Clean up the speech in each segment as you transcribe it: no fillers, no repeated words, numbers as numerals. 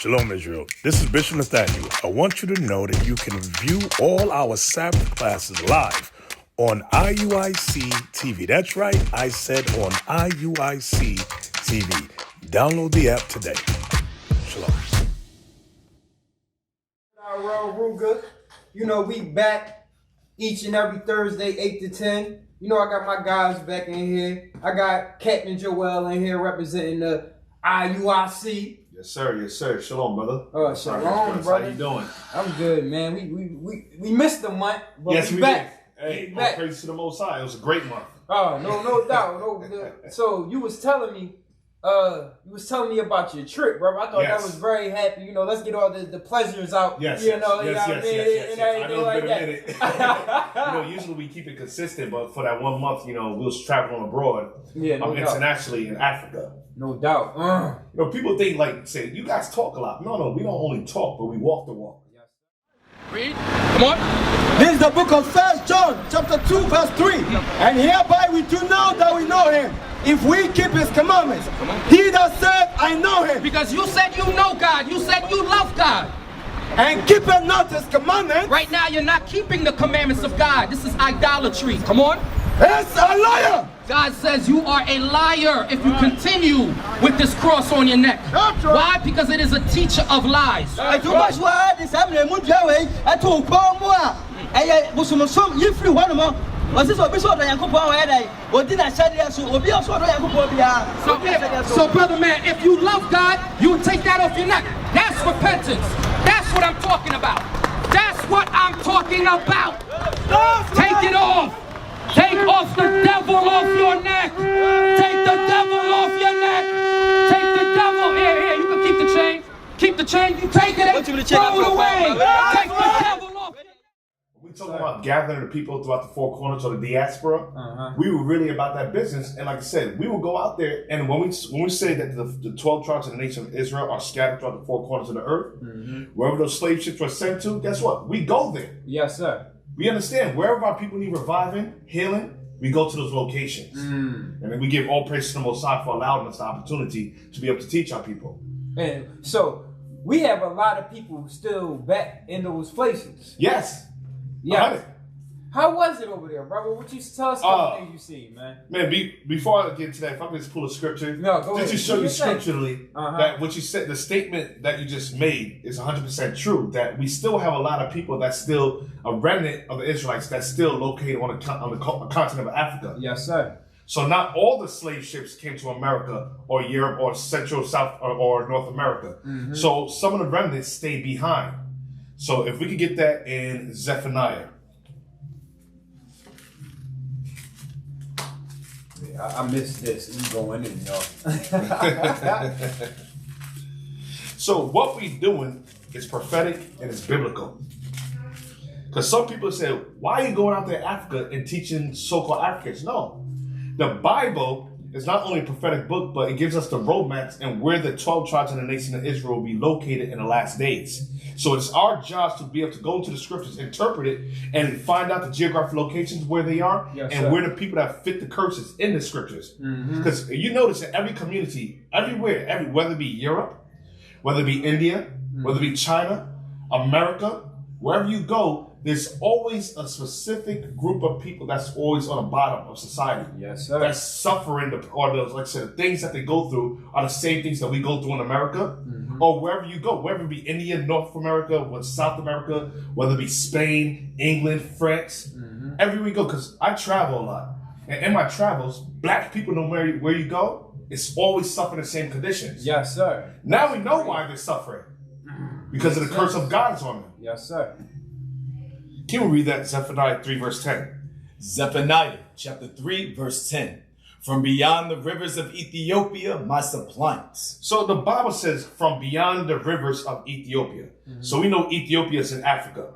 Shalom, Israel. This is Bishop Nathaniel. I want you to know that you can view all our Sabbath classes live on IUIC TV. That's right, I said on IUIC TV. Download the app today. Shalom. Ruga. You know, we back each and every Thursday, 8 to 10. You know, I got my guys back in here. I got Captain Joel in here representing the IUIC. Yes, sir. Yes, sir. Shalom, brother. Shalom, brother. How you doing? I'm good, man. We missed a month, but yes, we back. did. Hey, we back. Praise to the Most High. It was a great month. Oh, no doubt. So you was telling me about your trip, bro. I thought that was very happy. You know, let's get all the pleasures out. Yes, you know, yes. I know it's been a minute. You know, usually we keep it consistent, but for that 1 month, you know, we was traveling abroad. Yeah, no doubt. Internationally in Africa. No doubt. You know, people think say you guys talk a lot. No, we don't only talk, but we walk the walk. Read. Come on. This is the book of 1 John, chapter 2, verse 3. And hereby we do know that we know him, if we keep his commandments. He that said, I know him. Because you said you know God. You said you love God. And keepeth not his commandments. Right now you're not keeping the commandments of God. This is idolatry. Come on. It's a liar. God says you are a liar if you continue with this cross on your neck. Why? Because it is a teacher of lies. So brother man, if you love God, you would take that off your neck. That's repentance. That's what I'm talking about. That's what I'm talking about. Take it off. Take off the devil off your neck. Take the devil off your neck. Take the devil. Here, you can keep the chain. Keep the chain. You take it and throw it away. Take the devil off. We talking about gathering the people throughout the four corners of the diaspora. We were really about that business, and like I said, we will go out there, and when we say that the 12 tribes of the nation of Israel are scattered throughout the four corners of the earth, wherever those slave ships were sent to, guess what? We go there. Yes, sir. We understand wherever our people need reviving, healing, we go to those locations. And then we give all praise to the Most High for allowing us the opportunity to be able to teach our people. And so we have a lot of people still back in those places. Yes. Yeah. How was it over there, brother? What you tell us about things you see, man? Man, before I get into that, if I can just pull a scripture, no, go ahead. Just to show you scripturally that what you said, the statement that you just made is 100% true. That we still have a lot of people that's still a remnant of the Israelites that's still located on the continent of Africa. Yes, sir. So not all the slave ships came to America or Europe or Central, South, or North America. So some of the remnants stayed behind. So if we could get that in Zephaniah. I missed this. You going in, y'all. So what we doing is prophetic and it's biblical. Because some people say, why are you going out there in Africa and teaching so-called Africans? No. The Bible is not only a prophetic book, but it gives us the roadmaps and where the 12 tribes of the nation of Israel will be located in the last days. So it's our job to be able to go into the scriptures, interpret it, and find out the geographic locations where they are, where the people that fit the curses in the scriptures. Because you notice in every community, everywhere, whether it be Europe, whether it be India, whether it be China, America, wherever you go, there's always a specific group of people that's always on the bottom of society. Yes, sir. That's suffering, like I said, the things that they go through are the same things that we go through in America. Or wherever you go, whether it be India, North America, South America, whether it be Spain, England, France, everywhere we go, because I travel a lot. And in my travels, black people, no matter where you go, it's always suffering the same conditions. Yes, sir. Now we know why they're suffering. Because of the curse of God is on them. Yes, sir. Can we read that? Zephaniah 3 verse 10. Zephaniah chapter 3 verse 10. From beyond the rivers of Ethiopia, my suppliants. So the Bible says from beyond the rivers of Ethiopia. So we know Ethiopia is in Africa.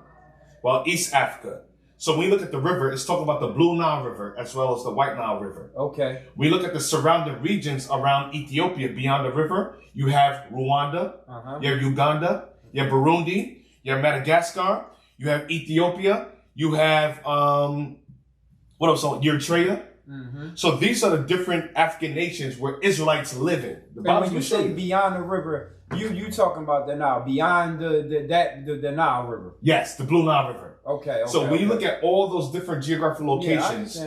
Well, East Africa. So when we look at the river, it's talking about the Blue Nile River as well as the White Nile River. Okay. We look at the surrounding regions around Ethiopia beyond the river. You have Rwanda, you have Uganda, you have Burundi, you have Madagascar, you have Ethiopia, you have what else? Eritrea, So these are the different African nations where Israelites live in. The And when you say beyond the river, you talking about the Nile, beyond the Nile River. Yes, the Blue Nile River. Okay. So when you look at all those different geographic locations,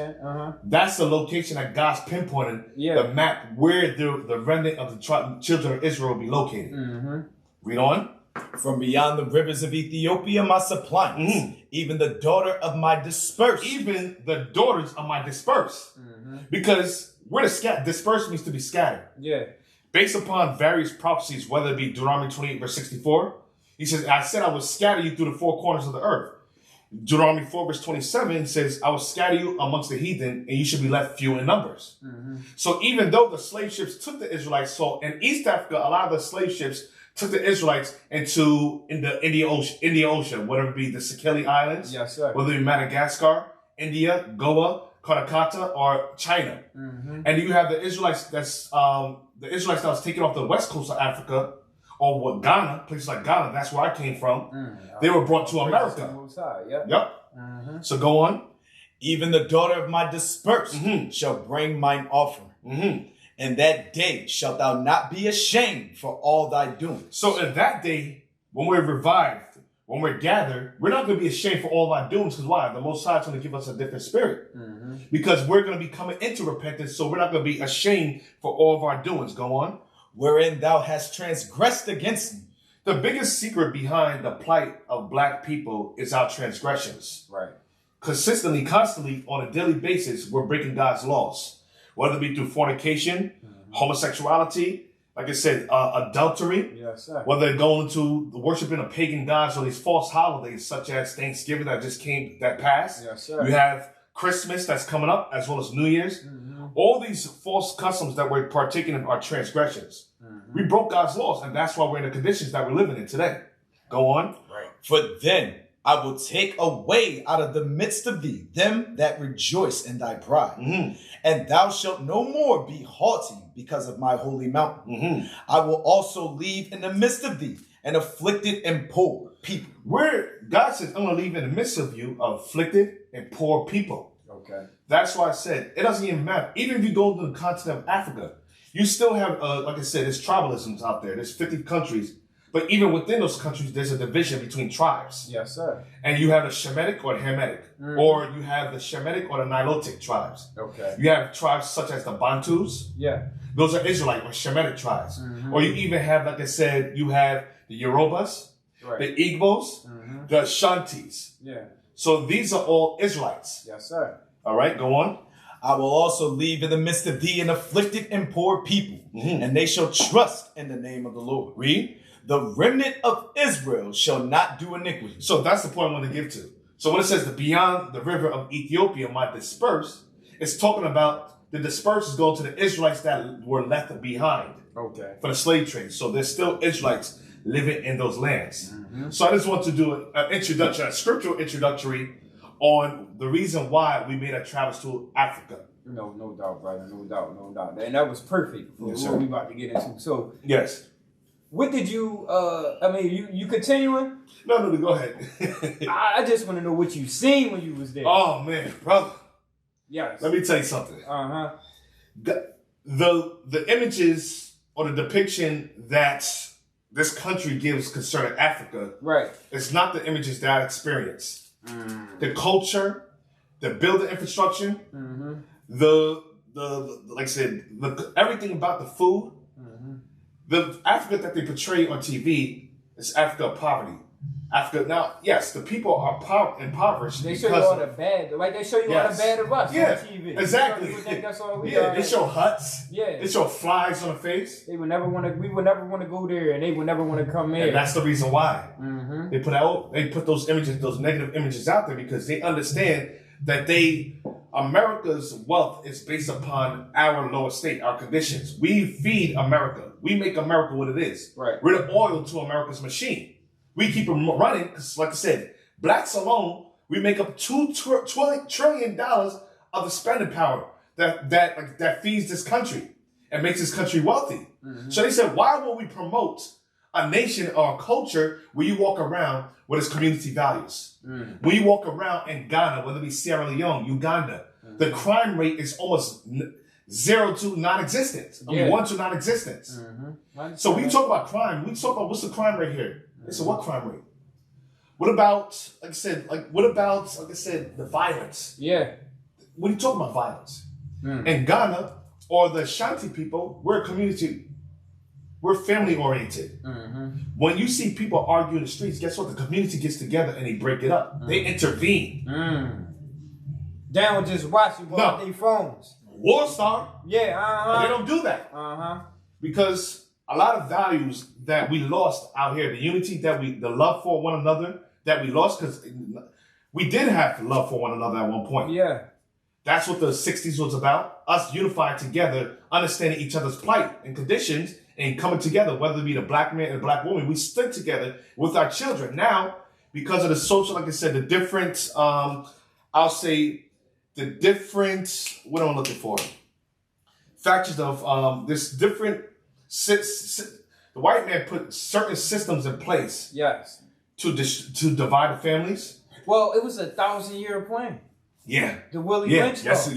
that's the location that God's pinpointing the map where the remnant of the children of Israel will be located. Read on. From beyond the rivers of Ethiopia, my suppliants, even the daughter of my dispersed. Even the daughters of my dispersed. Because we're dispersed means to be scattered. Yeah. Based upon various prophecies, whether it be Deuteronomy 28 verse 64, he says, I said I will scatter you through the four corners of the earth. Deuteronomy 4 verse 27 says, I will scatter you amongst the heathen, and you should be left few in numbers. So even though the slave ships took the Israelites, so in East Africa, a lot of the slave ships took the Israelites in the Indian Ocean, whether it be the Sakeli Islands, whether it be Madagascar, India, Goa, Karnataka, or China. And you have the Israelites that was taken off the west coast of Africa, or what, Ghana, places like Ghana, that's where I came from. They were brought to America. Yep. So go on. Even the daughter of my dispersed shall bring mine offering. And that day shalt thou not be ashamed for all thy doings. So in that day, when we're revived, when we're gathered, we're not going to be ashamed for all our doings. Because why? The Most High is going to give us a different spirit. Because we're going to be coming into repentance, so we're not going to be ashamed for all of our doings. Go on. Wherein thou hast transgressed against me. The biggest secret behind the plight of black people is our transgressions. Right. Consistently, constantly, on a daily basis, we're breaking God's laws. Whether it be through fornication, homosexuality, like I said, adultery, whether they're going to worshiping of pagan gods or these false holidays such as Thanksgiving that passed. You have Christmas that's coming up, as well as New Year's. All these false customs that we're partaking in are transgressions. We broke God's laws, and that's why we're in the conditions that we're living in today. Go on. Right. For then I will take away out of the midst of thee them that rejoice in thy pride. And thou shalt no more be haughty because of my holy mountain. I will also leave in the midst of thee an afflicted and poor people. Where God says, I'm going to leave in the midst of you afflicted and poor people. Okay. That's why I said, it doesn't even matter. Even if you go to the continent of Africa, you still have, like I said, there's tribalisms out there. There's 50 countries. But even within those countries, there's a division between tribes. And you have the Shemitic or the Hamitic, or you have the Shemitic or the Nilotic tribes. You have tribes such as the Bantus. Those are Israelite or Shemitic tribes. Or you even have, like I said, you have the Yorubas, the Igbos, the Ashantis. So these are all Israelites. All right, go on. I will also leave in the midst of thee an afflicted and poor people, and they shall trust in the name of the Lord. Read. The remnant of Israel shall not do iniquity. So that's the point I want to give to. So when it says that beyond the river of Ethiopia might disperse, it's talking about the dispersed is going to the Israelites that were left behind for the slave trade. So there's still Israelites living in those lands. So I just want to do an introduction, a scriptural introductory on the reason why we made our travels to Africa. No doubt, brother. No doubt. And that was perfect for what we about to get into. So yes. What did you, you continuing? No, go ahead. I just want to know what you seen when you was there. Oh, man, brother. Yes. Let me tell you something. The images or the depiction that this country gives concerning Africa, it's not the images that I experienced. The culture, the building infrastructure, the like I said, everything about the food. The Africa that they portray on TV is Africa of poverty. Africa, now, yes, the people are impoverished. They show you all the bad, like they show you all the bad of us on TV. Exactly. That's all we they show huts. They show flies on the face. We would never want to go there, and they would never want to come in. And that's the reason why. They put those images, those negative images out there because they understand that America's wealth is based upon our low estate, our conditions. We feed America. We make America what it is. We're the oil to America's machine. We keep them running because, like I said, blacks alone, we make up $2 trillion of the spending power that feeds this country and makes this country wealthy. So they said, why will we promote a nation or a culture where you walk around with its community values? When you walk around in Ghana, whether it be Sierra Leone, Uganda, The crime rate is almost 0 to non-existent. I mean, 1 to non-existence. So we talk about crime. We talk about what's the crime rate here. So what crime rate? What about, like I said, the violence? Yeah. What are you talking about violence? In Ghana or the Ashanti people, we're a community. We're family oriented. When you see people argue in the streets, guess what? The community gets together and they break it up. They intervene. They don't just watch you go on their phones. War star. Yeah, They don't do that. Because a lot of values that we lost out here, the unity that the love for one another that we lost, because we did have love for one another at one point. Yeah. That's what the 60s was about. Us unified together, understanding each other's plight and conditions, and coming together, whether it be the black man and the black woman. We stood together with our children. Now, because of the social, like I said, the different, I'll say, the different, what am I looking for? Factions of this different, the white man put certain systems in place. Yes. To divide the families. Well, it was a 1,000-year plan. Yeah. The Willie Lynch law. Yes, sir.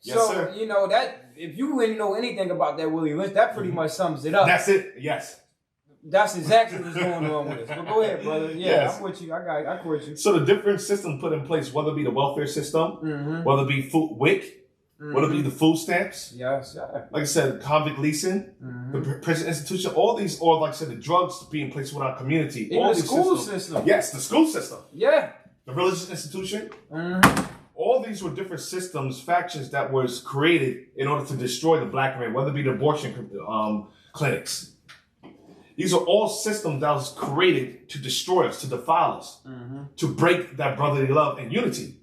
Yes, so, sir. you know, that if you really know anything about that Willie Lynch, that pretty much sums it up. That's it. Yes. That's exactly what's going on with us. But go ahead, brother. Yeah, yes. I'm with you. I quit you. So the different systems put in place, whether it be the welfare system, whether it be WIC, whether it be the food stamps. Yes, sir. Like I said, convict leasing, the prison institution, all these, or like I said, the drugs being placed with our community. Even all the these school systems. system. Yes, the school system. Yeah. The religious institution. All these were different systems, factions that was created in order to destroy the black man, whether it be the abortion clinics. These are all systems that was created to destroy us, to defile us, to break that brotherly love and unity.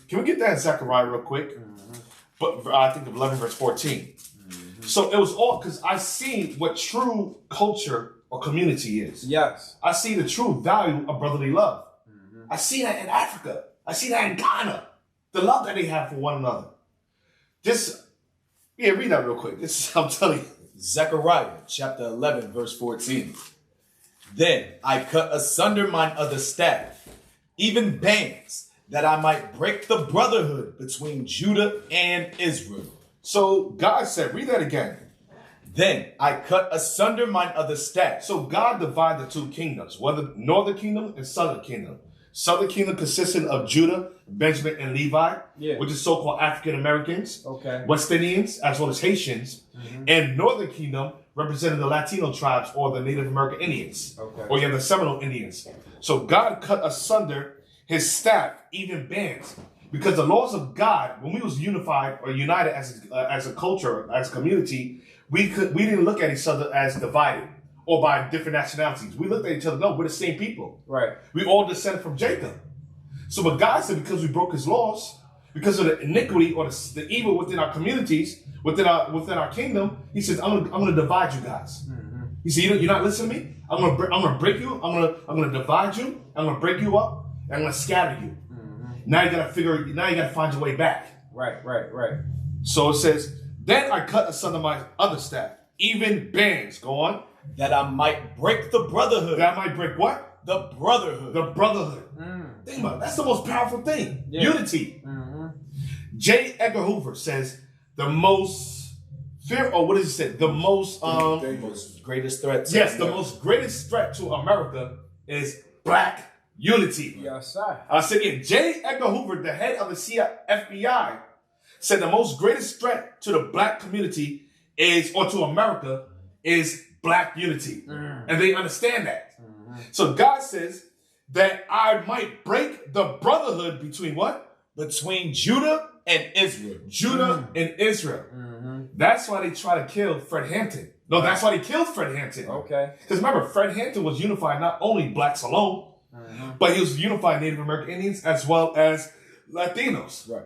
Can we get that in Zechariah real quick? But I think of 11 verse 14. So it was all because I see what true culture or community is. Yes. I see the true value of brotherly love. I see that in Africa. I see that in Ghana. The love that they have for one another. Read that real quick. I'm telling you. Zechariah chapter 11 verse 14. Then I cut asunder mine other staff, even bands, that I might break the brotherhood between Judah and Israel. So God said, read that again. Then I cut asunder mine other staff. So God divided the two kingdoms, whether northern kingdom and southern kingdom. Southern kingdom consisting of Judah, Benjamin, and Levi, which is so-called African Americans, West Indians, as well as Haitians, and northern kingdom representing the Latino tribes or the Native American Indians, or you have the Seminole Indians. So God cut asunder his staff, even bands, because the laws of God, when we was unified or united as a culture, as a community, we didn't look at each other as divided or by different nationalities. We looked at each other, no, we're the same people. Right. We all descended from Jacob. So but God said, because we broke his laws, because of the iniquity or the evil within our communities, within our kingdom, he says, I'm gonna divide you guys. He said, you're not listening to me? I'm gonna break you, I'm gonna divide you, I'm gonna break you up, and I'm gonna scatter you. Now you gotta find your way back. Right. So it says, then I cut asunder my other staff, even bands. Go on. That I might break the brotherhood. That I might break what? The brotherhood. The brotherhood. Think about it. That's the most powerful thing. Unity. J. Edgar Hoover says the most what does he say? The most greatest threat. Yes, the most greatest threat to America is black unity. Yes, sir. I'll say again, J. Edgar Hoover, the head of the FBI, said the most greatest threat to the black community or to America is black unity. And they understand that. So God says that I might break the brotherhood between what? Between Judah and Israel. Judah and Israel. That's why they try to kill Fred Hampton. No, that's why they killed Fred Hampton. Okay. Because remember, Fred Hampton was unifying not only blacks alone, but he was unifying Native American Indians as well as Latinos. Right.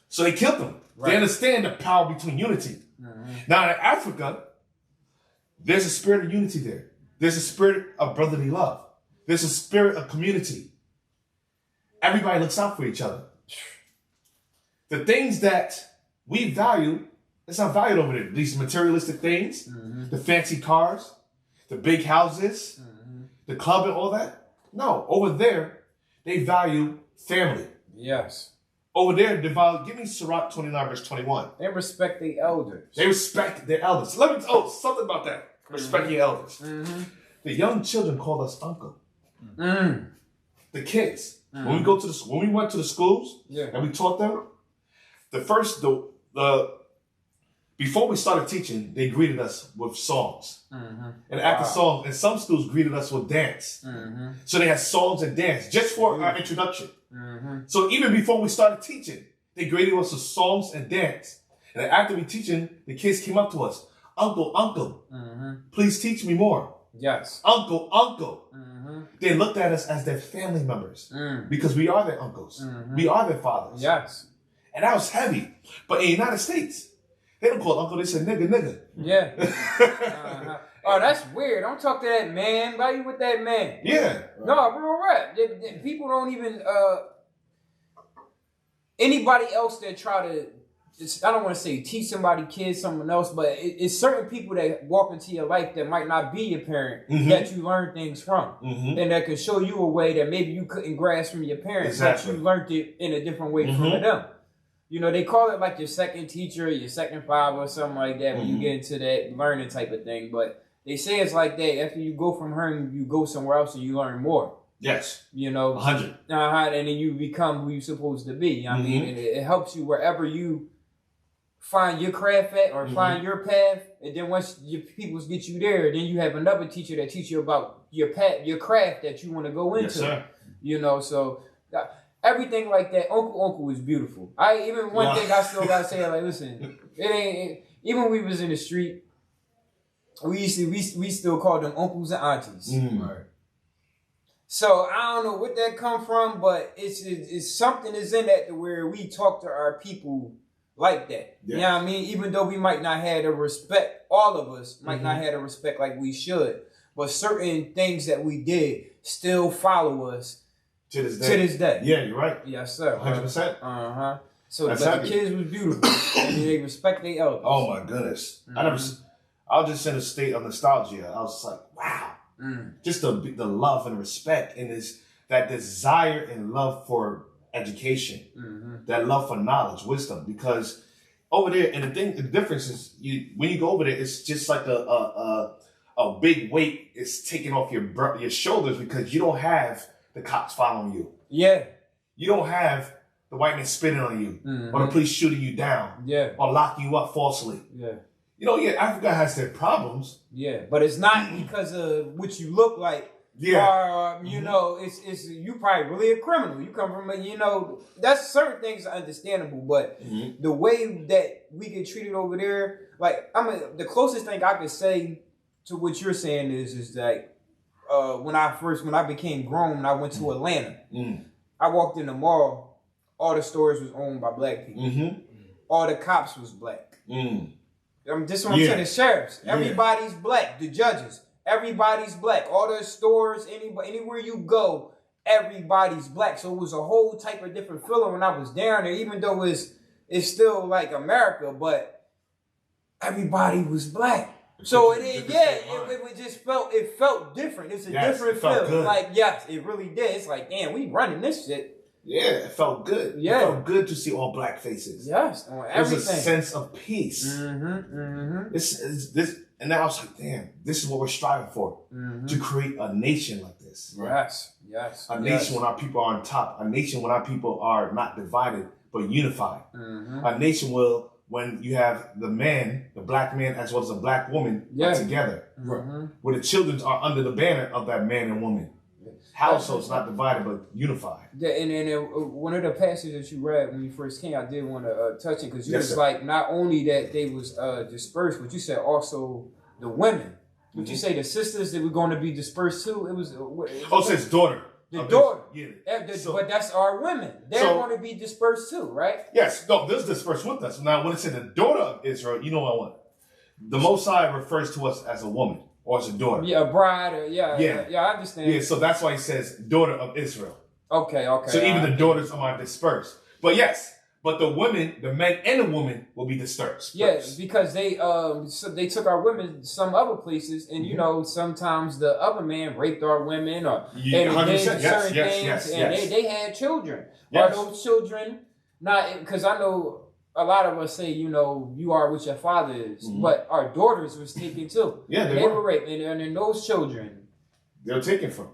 So they killed them. Right. They understand the power between unity. Now in Africa, there's a spirit of unity there. There's a spirit of brotherly love. There's a spirit of community. Everybody looks out for each other. The things that we value, it's not valued over there. These materialistic things, the fancy cars, the big houses, the club and all that. No, over there, they value family. Yes. Over there, devout. Give me Sirach 29, verse 21. They respect the elders. They respect their elders. Let me something about that. Respect your elders. The young children call us uncle. The kids. When we go to when we went to the schools and we taught them, before we started teaching, they greeted us with songs. And after songs, and some schools greeted us with dance. So they had songs and dance just for our introduction. So even before we started teaching, they greeted us with songs and dance. And then after we teaching, the kids came up to us, Uncle, please teach me more. Yes. Uncle. They looked at us as their family members because we are their uncles. We are their fathers. Yes. And that was heavy. But in the United States, they don't call uncle, they say nigga. Yeah. Oh, that's weird. Don't talk to that man. Why you with that man? Yeah. No, real rap. People don't even, anybody else that try to, I don't want to say teach somebody, kids, someone else, but it's certain people that walk into your life that might not be your parent that you learn things from. And that can show you a way that maybe you couldn't grasp from your parents, but you learned it in a different way from them. You know, they call it like your second teacher, your second father or something like that when you get into that learning type of thing. But they say it's like that. After you go from her, you go somewhere else and you learn more. Yes. You know? 100. And then you become who you're supposed to be. I mean, it helps you wherever you find your craft at or find your path. And then once your peoples get you there, then you have another teacher that teach you about your path, your craft that you want to go into. Yes, sir. You know, so everything like that, Uncle is beautiful. One thing I still gotta say, like, listen, even when we was in the street, we still called them uncles and aunties. Right. So I don't know what that come from, but it's something is in that to where we talk to our people like that. Yeah. You know what I mean? Even though we might not have the respect, all of us might not have the respect like we should, but certain things that we did still follow us to this day. Yeah, you're right. Yes, sir. 100%. So the kids was beautiful. And they respect their elders. Oh my goodness. I was just in a state of nostalgia. I was like, wow. Just the love and respect and that desire and love for education, that love for knowledge, wisdom. Because over there, and the difference is when you go over there, it's just like a big weight is taken off your shoulders because you don't have the cops following you. Yeah. You don't have the white man spitting on you or the police shooting you down or locking you up falsely. Yeah. You know, Africa has their problems. Yeah, but it's not because of what you look like. Yeah. Or, you know, it's you probably really a criminal. You come from that's certain things are understandable, but the way that we get treated over there, like, the closest thing I could say to what you're saying is that when I became grown, I went to Atlanta. I walked in the mall, all the stores was owned by black people. All the cops was black. This one to the sheriffs. Everybody's black. The judges. Everybody's black. All the stores, anywhere you go, everybody's black. So it was a whole type of different feeling when I was down there, even though it's still like America, but everybody was black. So it just felt different. It's a different feel. Like, yes, it really did. It's like, damn, we running this shit. Yeah, it felt good. Yeah. It felt good to see all black faces. Yes, on everything. There's a sense of peace. This, and now I was like, damn, this is what we're striving for. To create a nation like this. Right? Yes. A nation when our people are on top. A nation when our people are not divided, but unified. A nation when you have the black man as well as the black woman together. Where the children are under the banner of that man and woman. Households not divided but unified. Yeah, and one of the passages you read when you first came, I did want to touch it because you was like not only that they was dispersed, but you said also the women. Would you say the sisters that were going to be dispersed too? It was. It says daughter. The daughter. But that's our women. They're going to be dispersed too, right? Yes. No, this is dispersed with us. Now, when it said the daughter of Israel, you know what I want. The Most High refers to us as a woman. Or as a daughter. Yeah, a bride. I understand. Yeah, so that's why he says daughter of Israel. Okay. So even the daughters are dispersed. But but the women, the men and the women will be dispersed. Yes, because they took our women some other places, and sometimes the other man raped our women or and did certain things, and they had children. Are those children Not because I know a lot of us say, you know, you are what your father is, but our daughters was taken too. Yeah, they were raped, and then those children, they're taken from.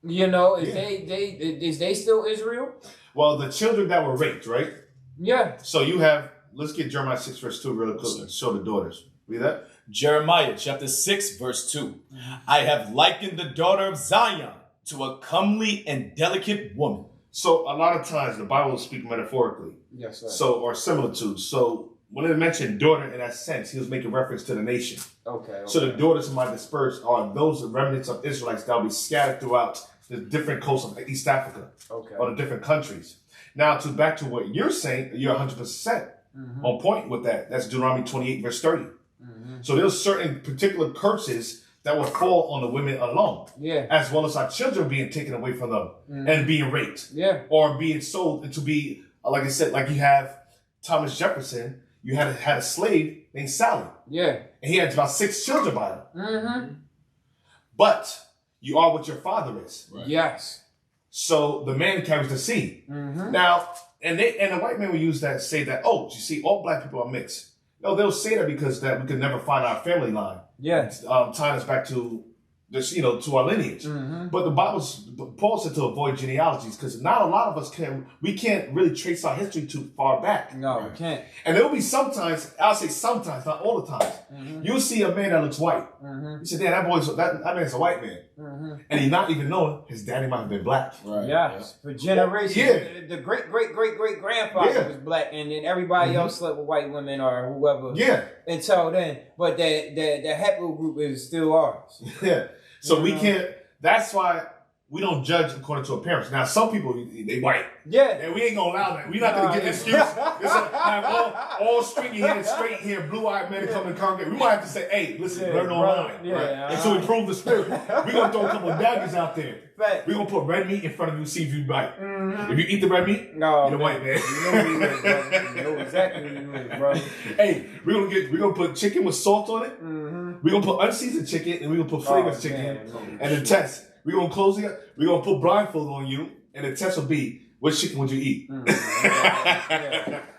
you know, is they still Israel? Well, the children that were raped, right? Yeah. So you have, let's get Jeremiah 6 verse 2 real quick. Show the daughters. Read that. Jeremiah chapter 6 verse 2. I have likened the daughter of Zion to a comely and delicate woman. So a lot of times the Bible will speak metaphorically. Yes, sir. So, or similar to. So when it mentioned daughter in that sense, he was making reference to the nation. Okay. So the daughters of my dispersed are those remnants of Israelites that will be scattered throughout the different coasts of East Africa. Okay. Or the different countries. Now, back to what you're saying, you're 100% on point with that. That's Deuteronomy 28 verse 30. So there's certain particular curses that will fall on the women alone. Yeah. As well as our children being taken away from them and being raped. Yeah. Or being sold to be, like I said, like you have Thomas Jefferson, you had a slave named Sally. Yeah. And he had about 6 children by him. But you are what your father is. Right. Yes. So the man carries the seed. Now, and the white man will use that, say that, oh, you see, all black people are mixed. No, they'll say that because that we could never find our family line. Yeah. Tying us back to this, you know, to our lineage. But Paul said to avoid genealogies because not a lot of us we can't really trace our history too far back. No, we can't. And there will be sometimes, I'll say sometimes, not all the time, you'll see a man that looks white. You say, damn, that man's a white man. And he not even knowing his daddy might have been black. Right. Yes. For generations. Yeah. The great grandfather was black, and then everybody else slept with white women or whoever. Yeah. Until then. But the haplogroup is still ours. Yeah. So we can't, that's why we don't judge according to appearance. Now, some people, they white. Yeah. And we ain't going to allow that. We're not going to get an excuse. Have all stringy hair, straight hair, blue-eyed men come and congregate. We might have to say, hey, listen, learn online. Yeah. Until we prove the spirit. We're going to throw a couple of daggers out there. Fact. We're going to put red meat in front of you, see if you bite. If you eat the red meat, you're the white man. You know who you is, brother. You know exactly who you is, bro. Hey, we're going to put chicken with salt on it. We're going to put unseasoned chicken, and we're going to put flavored chicken. And the test. We're going to close it. We're going to put blindfold on you, and the test will be, what chicken would you eat?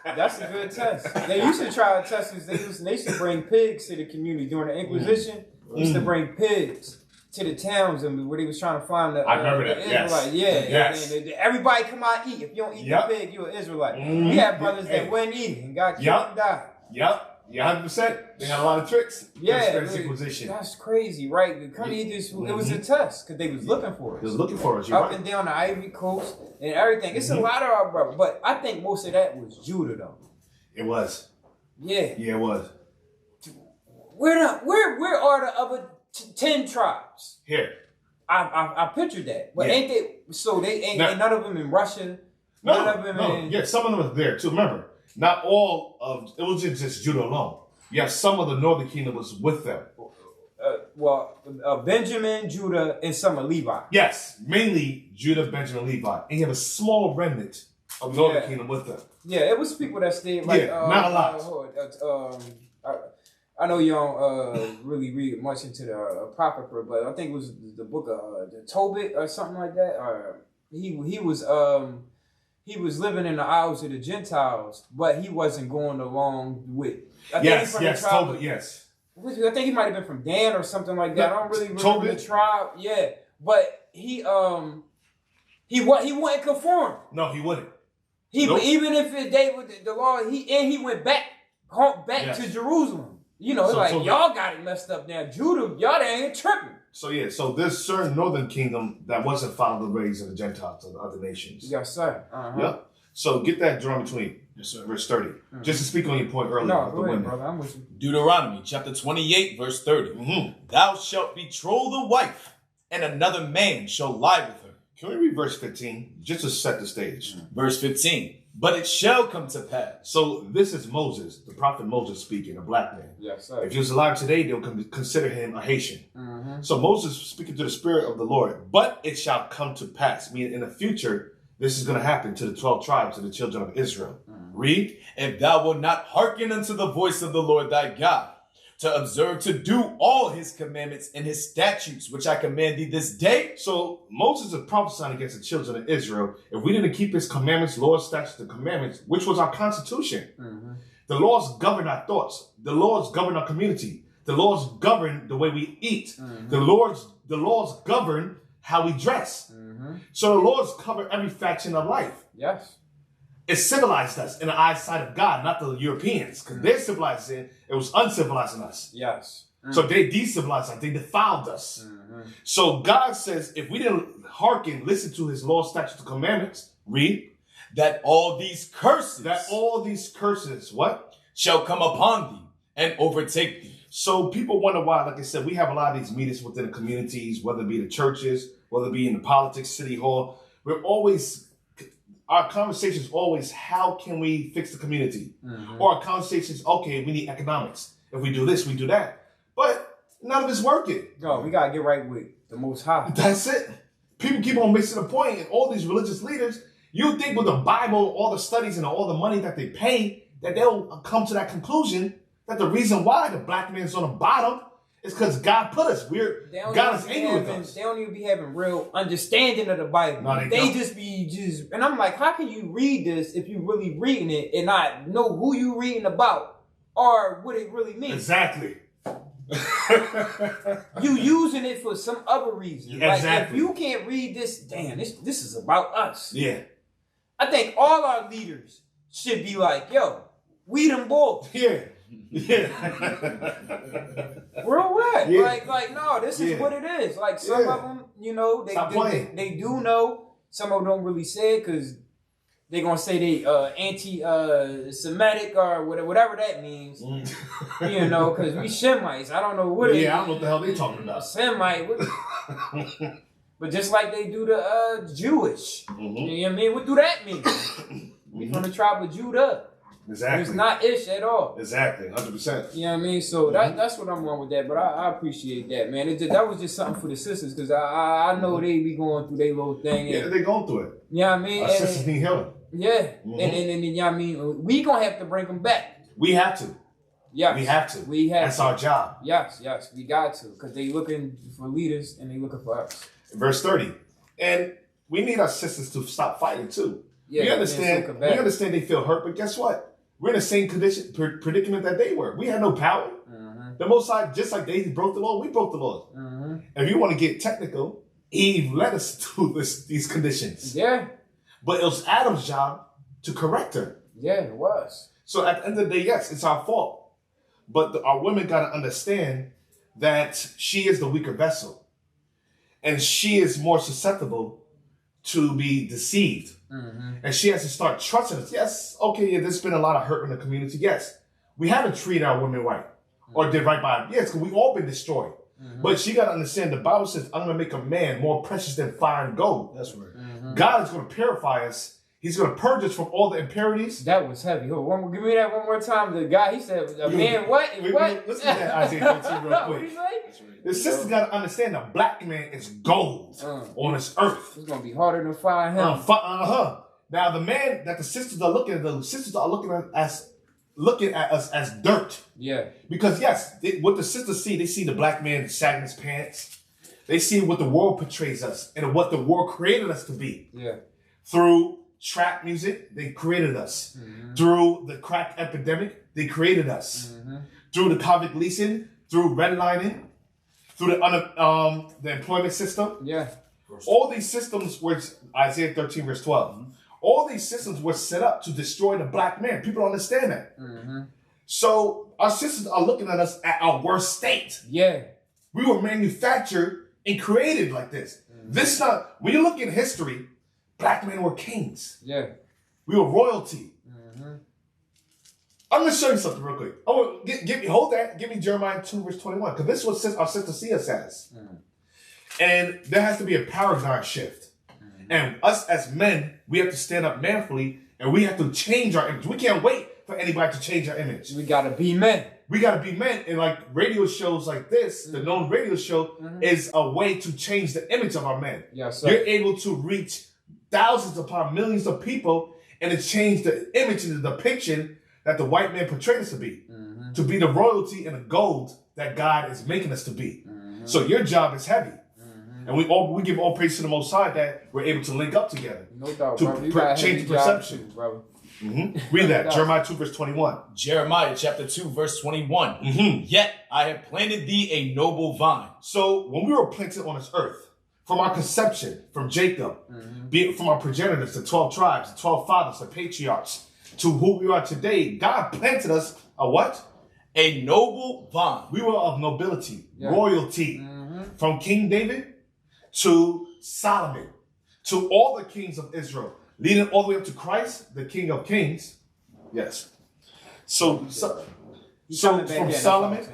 That's a good test. They used to try to test because they used to bring pigs to the community during the Inquisition. They used to bring pigs to the towns and where they was trying to find the I remember that. Israelite. Yes. And everybody come out and eat. If you don't eat the pig, you're an Israelite. We had brothers that wouldn't eat it and got killed and died. Yep. Yeah, 100%. They had a lot of tricks. Yeah, Inquisition. that's crazy, right? Come eat this. It was a test because they was looking for us. They was looking for us. Up and down the Ivory Coast and everything. It's a lot of our brothers, but I think most of that was Judah, though. It was. Yeah. Yeah, it was. Where are the other 10 tribes? Here. I pictured that, but ain't they? So they ain't none of them in Russia. None of them in. Yeah, some of them are there too. Remember, not all of it was just Judah alone. You have some of the northern kingdom was with them. Benjamin, Judah, and some of Levi. Yes, mainly Judah, Benjamin, Levi, and you have a small remnant of northern kingdom with them. Yeah, it was people that stayed like not a lot. I know you don't really read much into the Apocrypha, but I think it was the book of the Tobit or something like that. He was living in the Isles of the Gentiles, but he wasn't going along with. Yes, Tobit, yes. I think he might have been from Dan or something like that. I don't really remember the tribe. Yeah, but he wouldn't conform. No, he wouldn't. Even if they with the law, he went back to Jerusalem. You know, y'all got it messed up now. Judah, y'all ain't tripping. So there's certain northern kingdom that wasn't following the ways of the Gentiles and the other nations. Yes, sir. Yep. So get that Deuteronomy 20, verse 30. Just to speak on your point earlier. No, go ahead, brother. I'm with you. Deuteronomy chapter 28, verse 30. Thou shalt betroth a wife, and another man shall lie with her. Can we read verse 15, just to set the stage? Verse 15. But it shall come to pass. So this is Moses, the prophet Moses speaking, a black man. Yes, sir. If he was alive today, they'll consider him a Haitian. So Moses speaking to the Spirit of the Lord. But it shall come to pass. Meaning in the future, this is going to happen to the 12 tribes of the children of Israel. Read. If thou wilt not hearken unto the voice of the Lord thy God, to observe to do all his commandments and his statutes, which I command thee this day. So Moses is prophesying against the children of Israel. If we didn't keep his commandments, laws, statutes, and commandments, which was our constitution, the laws govern our thoughts. The laws govern our community. The laws govern the way we eat. The laws govern how we dress. So the laws cover every faction of life. Yes. It civilized us in the eyesight of God, not the Europeans, because they're civilized in it was uncivilized in us. Yes. So they decivilized us, they defiled us. So God says, if we didn't hearken, listen to his law, statutes, and commandments, read, that all these curses what? shall come upon thee and overtake thee. So people wonder why, like I said, we have a lot of these meetings within the communities, whether it be the churches, whether it be in the politics, city hall. Our conversation is always, how can we fix the community? Or our conversation is, okay, we need economics. If we do this, we do that. But none of it's working. No, we got to get right with the Most High. That's it. People keep on missing the point, and all these religious leaders, you think with the Bible, all the studies and all the money that they pay, that they'll come to that conclusion that the reason why the black man's on the bottom is because God put us. God is angry with us. They don't even be having real understanding of the Bible. No, they just be and I'm like, how can you read this if you really reading it and not know who you reading about or what it really means? Exactly. You using it for some other reason. Yeah, like exactly. if you can't read this, damn, this is about us. Yeah. I think all our leaders should be like, yo, we them boys. Yeah. Yeah. Real what? Yeah. Like no, this is what it is. Like some of them, you know, they do know. Some of them don't really say it because they're gonna say they anti-Semitic or whatever that means. You know, because we Shemites. I don't know what it is. Yeah, I don't know what the hell they talking about. Semite. But just like they do the Jewish. You know what I mean? What do that mean? We from the tribe of Judah. Exactly. It's not ish at all. Exactly, 100%. You know what I mean? So that's what I'm on with that. But I appreciate that, man. That was just something for the sisters because I know they be going through their little thing. Yeah, they going through it. You know what I mean? Our sisters need help. Yeah. And you know what I mean? We going to have to bring them back. We have to. Yes. We have to. That's our job. Yes. We got to because they looking for leaders and they looking for us. Verse 30. And we need our sisters to stop fighting too. Yeah, we understand they feel hurt, but guess what? We're in the same predicament that they were. We had no power. The Most High, just like they broke the law, we broke the law. If you want to get technical, Eve led us to these conditions. Yeah. But it was Adam's job to correct her. Yeah, it was. So at the end of the day, yes, it's our fault. But our women got to understand that she is the weaker vessel. And she is more susceptible to be deceived. And she has to start trusting us. Yes, okay, there's been a lot of hurt in the community. Yes, we haven't treated our women right or did right by them. Yes, because we've all been destroyed. But she got to understand the Bible says, I'm going to make a man more precious than fine gold. That's right. God is going to purify us. He's going to purge us from all the impurities. That was heavy. Give me that one more time. The guy, he said, a man what? What? Listen to that Isaiah 13 real What quick. did he say? The sisters got to understand the black man is gold on this earth. It's going to be harder to find him. Now the man that the sisters are looking at us as dirt. Yeah. Because yes, what the sisters see, they see the black man sagging his pants. They see what the world portrays us and what the world created us to be. Yeah. Through trap music, they created us. Through the crack epidemic, they created us. Through the convict leasing, through redlining, through the employment system. Yeah. All these systems were Isaiah 13 verse 12. All these systems were set up to destroy the black man. People don't understand that. So our sisters are looking at us at our worst state. Yeah. We were manufactured and created like this. This not when you look in history, black men were kings. Yeah. We were royalty. I'm gonna show you something real quick. Oh, hold that. Give me Jeremiah 2 verse 21 because this is what our sister see us as. And there has to be a paradigm shift. And us as men, we have to stand up manfully and we have to change our image. We can't wait for anybody to change our image. We gotta be men. We gotta be men. And like radio shows like this, the known radio show is a way to change the image of our men. Yes, sir. You're able to reach thousands upon millions of people and to change the image and the depiction that the white man portrayed us to be. to be the royalty and the gold that God is making us to be. So your job is heavy. And we give all praise to the Most High that we're able to link up together. No doubt, to brother. You got change the job perception. too, brother. Read that. Jeremiah 2 verse 21. Jeremiah chapter 2 verse 21. Yet I have planted thee a noble vine. So when we were planted on this earth, from our conception, from Jacob, be it from our progenitors, the 12 tribes, the 12 fathers, the patriarchs, to who we are today, God planted us a what? A noble vine. We were of nobility, royalty, from King David to Solomon, to all the kings of Israel, leading all the way up to Christ, the King of Kings. Yes. So from Solomon,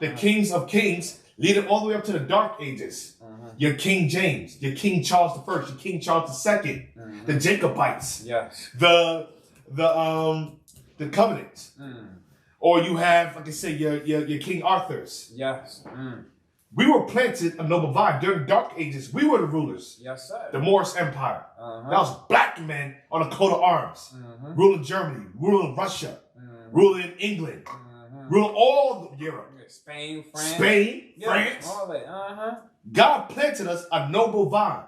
the kings of kings, leading all the way up to the Dark Ages. Your King James, your King Charles I, your King Charles II, the Jacobites, the Covenant, or you have, like I say, your King Arthur's. We were planted a noble vine during the Dark Ages. We were the rulers. Yes, sir. The Moorish Empire. That was black men on a coat of arms, ruling Germany, ruling Russia, ruling England, ruling all of Europe. Spain, France, all that. God planted us a noble vine.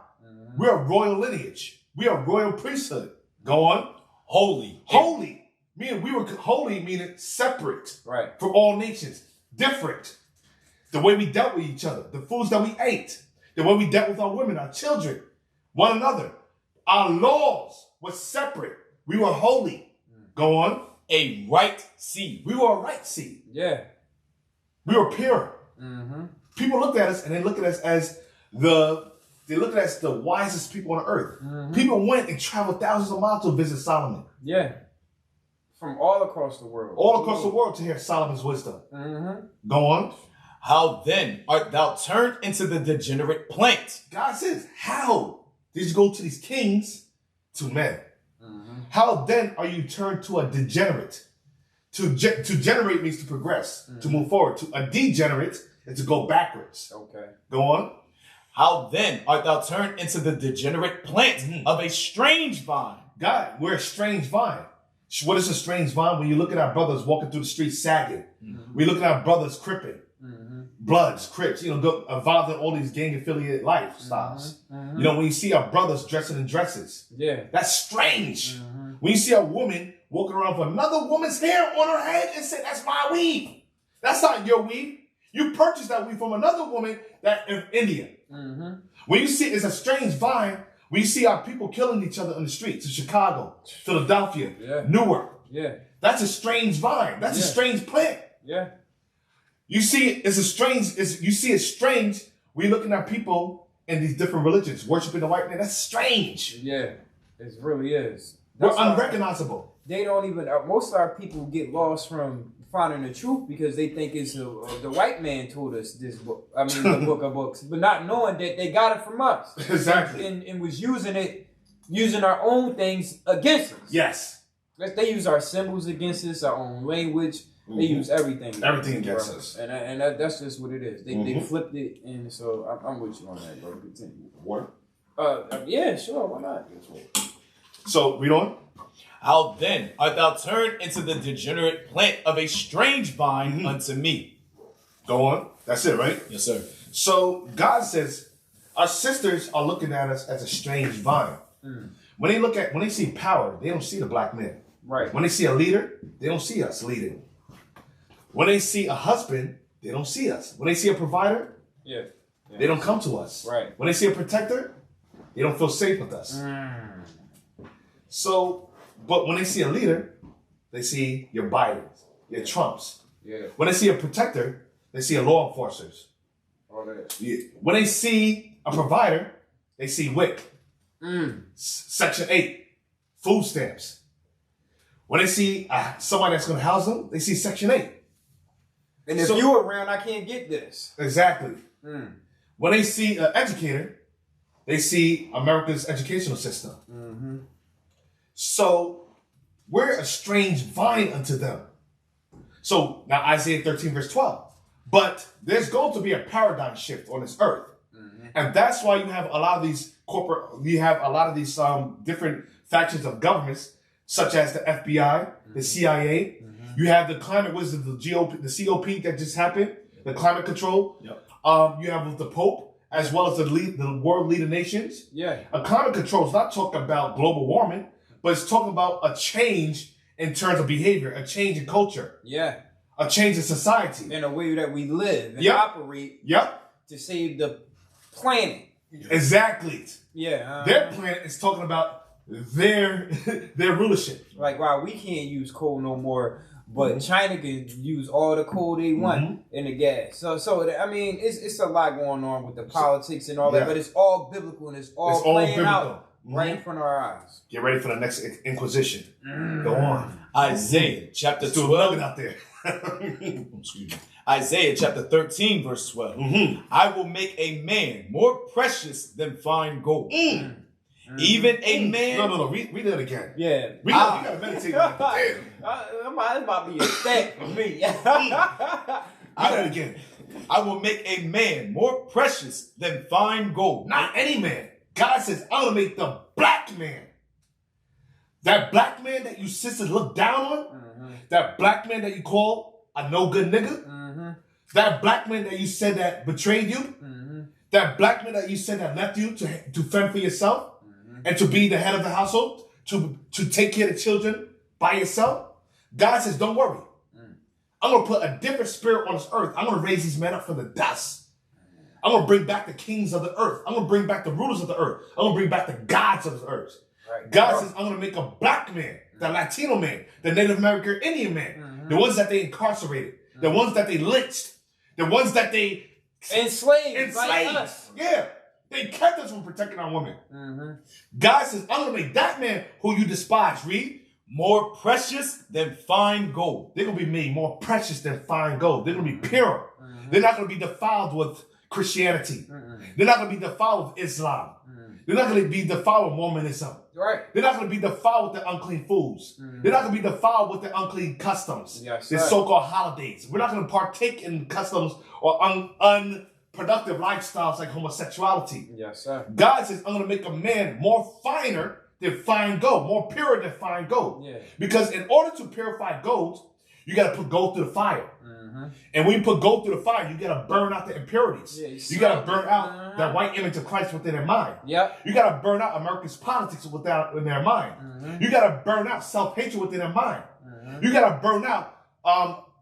We're a royal lineage. We are royal priesthood. Go on. Holy. Holy. Meaning we were holy, meaning separate from all nations. Different. The way we dealt with each other. The foods that we ate. The way we dealt with our women, our children, one another. Our laws were separate. We were holy. Go on. A right seed. We were a right seed. We were pure. People looked at us and they looked at us as the wisest people on earth. People went and traveled thousands of miles to visit Solomon. From all across the world. All across the world to hear Solomon's wisdom. Go on. How then art thou turned into the degenerate plant? God says, how did you go to these kings to men? How then are you turned to a degenerate? To generate means to progress, to move forward. To a degenerate is to go backwards. Go on. How then art thou turned into the degenerate plant of a strange vine? God, we're a strange vine. What is a strange vine? When you look at our brothers walking through the streets sagging. We look at our brothers cripping. Bloods, Crips, involved in all these gang-affiliated lifestyles. When you see our brothers dressing in dresses, that's strange. When you see a woman walking around with another woman's hair on her head and say, that's my weave. That's not your weave. You purchased that weave from another woman that in India. When you see it's a strange vine, when you see our people killing each other in the streets in Chicago, Philadelphia, Newark. That's a strange vine. That's a strange plant. You see it's strange when you're looking at people in these different religions worshiping the white man. That's strange. It really is. We're unrecognizable. They don't even, most of our people get lost from finding the truth because they think it's the white man told us this book. I mean, the book of books, but not knowing that they got it from us. Exactly. And was using our own things against us. Yes. They use our symbols against us, our own language. They use everything. Everything against us. And that's just what it is. They flipped it, and so I'm with you on that, bro. Continue. What? Yeah, sure. Why not? So, read on. How then art thou turned into the degenerate plant of a strange vine unto me? Go on. That's it, right? Yes, sir. So, God says, our sisters are looking at us as a strange vine. When they see power, they don't see the black man. Right. When they see a leader, they don't see us leading. When they see a husband, they don't see us. When they see a provider, they don't come to us. Right. When they see a protector, they don't feel safe with us. So, but when they see a leader, they see your Bidens, your Trumps. When they see a protector, they see a law enforcers. When they see a provider, they see WIC, Section 8, food stamps. When they see somebody that's going to house them, they see Section 8. And if you're around, I can't get this. Exactly. When they see an educator, they see America's educational system. So we're a strange vine unto them. So now Isaiah 13 verse 12. But there's going to be a paradigm shift on this earth. And that's why you have a lot of these different factions of governments, such as the FBI, the CIA, You have the climate wisdom, the COP that just happened, the climate control. Yep. You have the Pope, as well as the world leader nations. Yeah. A climate control is not talking about global warming, but it's talking about a change in terms of behavior, a change in culture. Yeah. A change in society. In a way that we live and Yep. operate to save the planet. Exactly. Yeah. Their planet is talking about their rulership. Like, wow, we can't use coal no more, but China can use all the coal they want in the gas. So I mean, it's a lot going on with the politics and all that, but it's all biblical and it's all playing out right in front of our eyes. Get ready for the next Inquisition. Go on. Isaiah chapter Still 12. out there. Excuse me. Isaiah chapter 13, verse 12. I will make a man more precious than fine gold. Even a man. No. Read that again. Yeah. We gotta meditate on it. Damn. It's about to be a stack for me. Read that again. I will make a man more precious than fine gold. Not any man. God says, I'm gonna make the black man. That black man that you sisters look down on, that black man that you call a no good nigga, that black man that you said that betrayed you, that black man that you said that left you to fend for yourself and to be the head of the household, to take care of the children by yourself. God says, don't worry. I'm going to put a different spirit on this earth. I'm going to raise these men up from the dust. I'm going to bring back the kings of the earth. I'm going to bring back the rulers of the earth. I'm going to bring back the gods of the earth. Right. God says, I'm going to make a black man, the Latino man, the Native American Indian man, the ones that they incarcerated, the ones that they lynched, the ones that they enslaved. Like us. Yeah. They kept us from protecting our women. God says, I'm going to make that man who you despise, read, more precious than fine gold. They're going to be made more precious than fine gold. They're going to be pure. They're not going to be defiled with Christianity. They're not going to be defiled with Islam. They're not going to be defiled with Mormonism. Right. They're not going to be defiled with the unclean foods. They're not going to be defiled with the unclean customs. Yes, the so-called holidays. We're not going to partake in customs or unproductive lifestyles like homosexuality. Yes, sir. God says, I'm going to make a man more finer than fine gold, more pure than fine gold. Yeah. Because in order to purify gold, you got to put gold through the fire. And when you put gold through the fire, you got to burn out the impurities. Yeah, you got to burn out that white image of Christ within their mind. Yep. You got to burn out America's politics in their mind. You got to burn out self-hatred within their mind. You got to burn out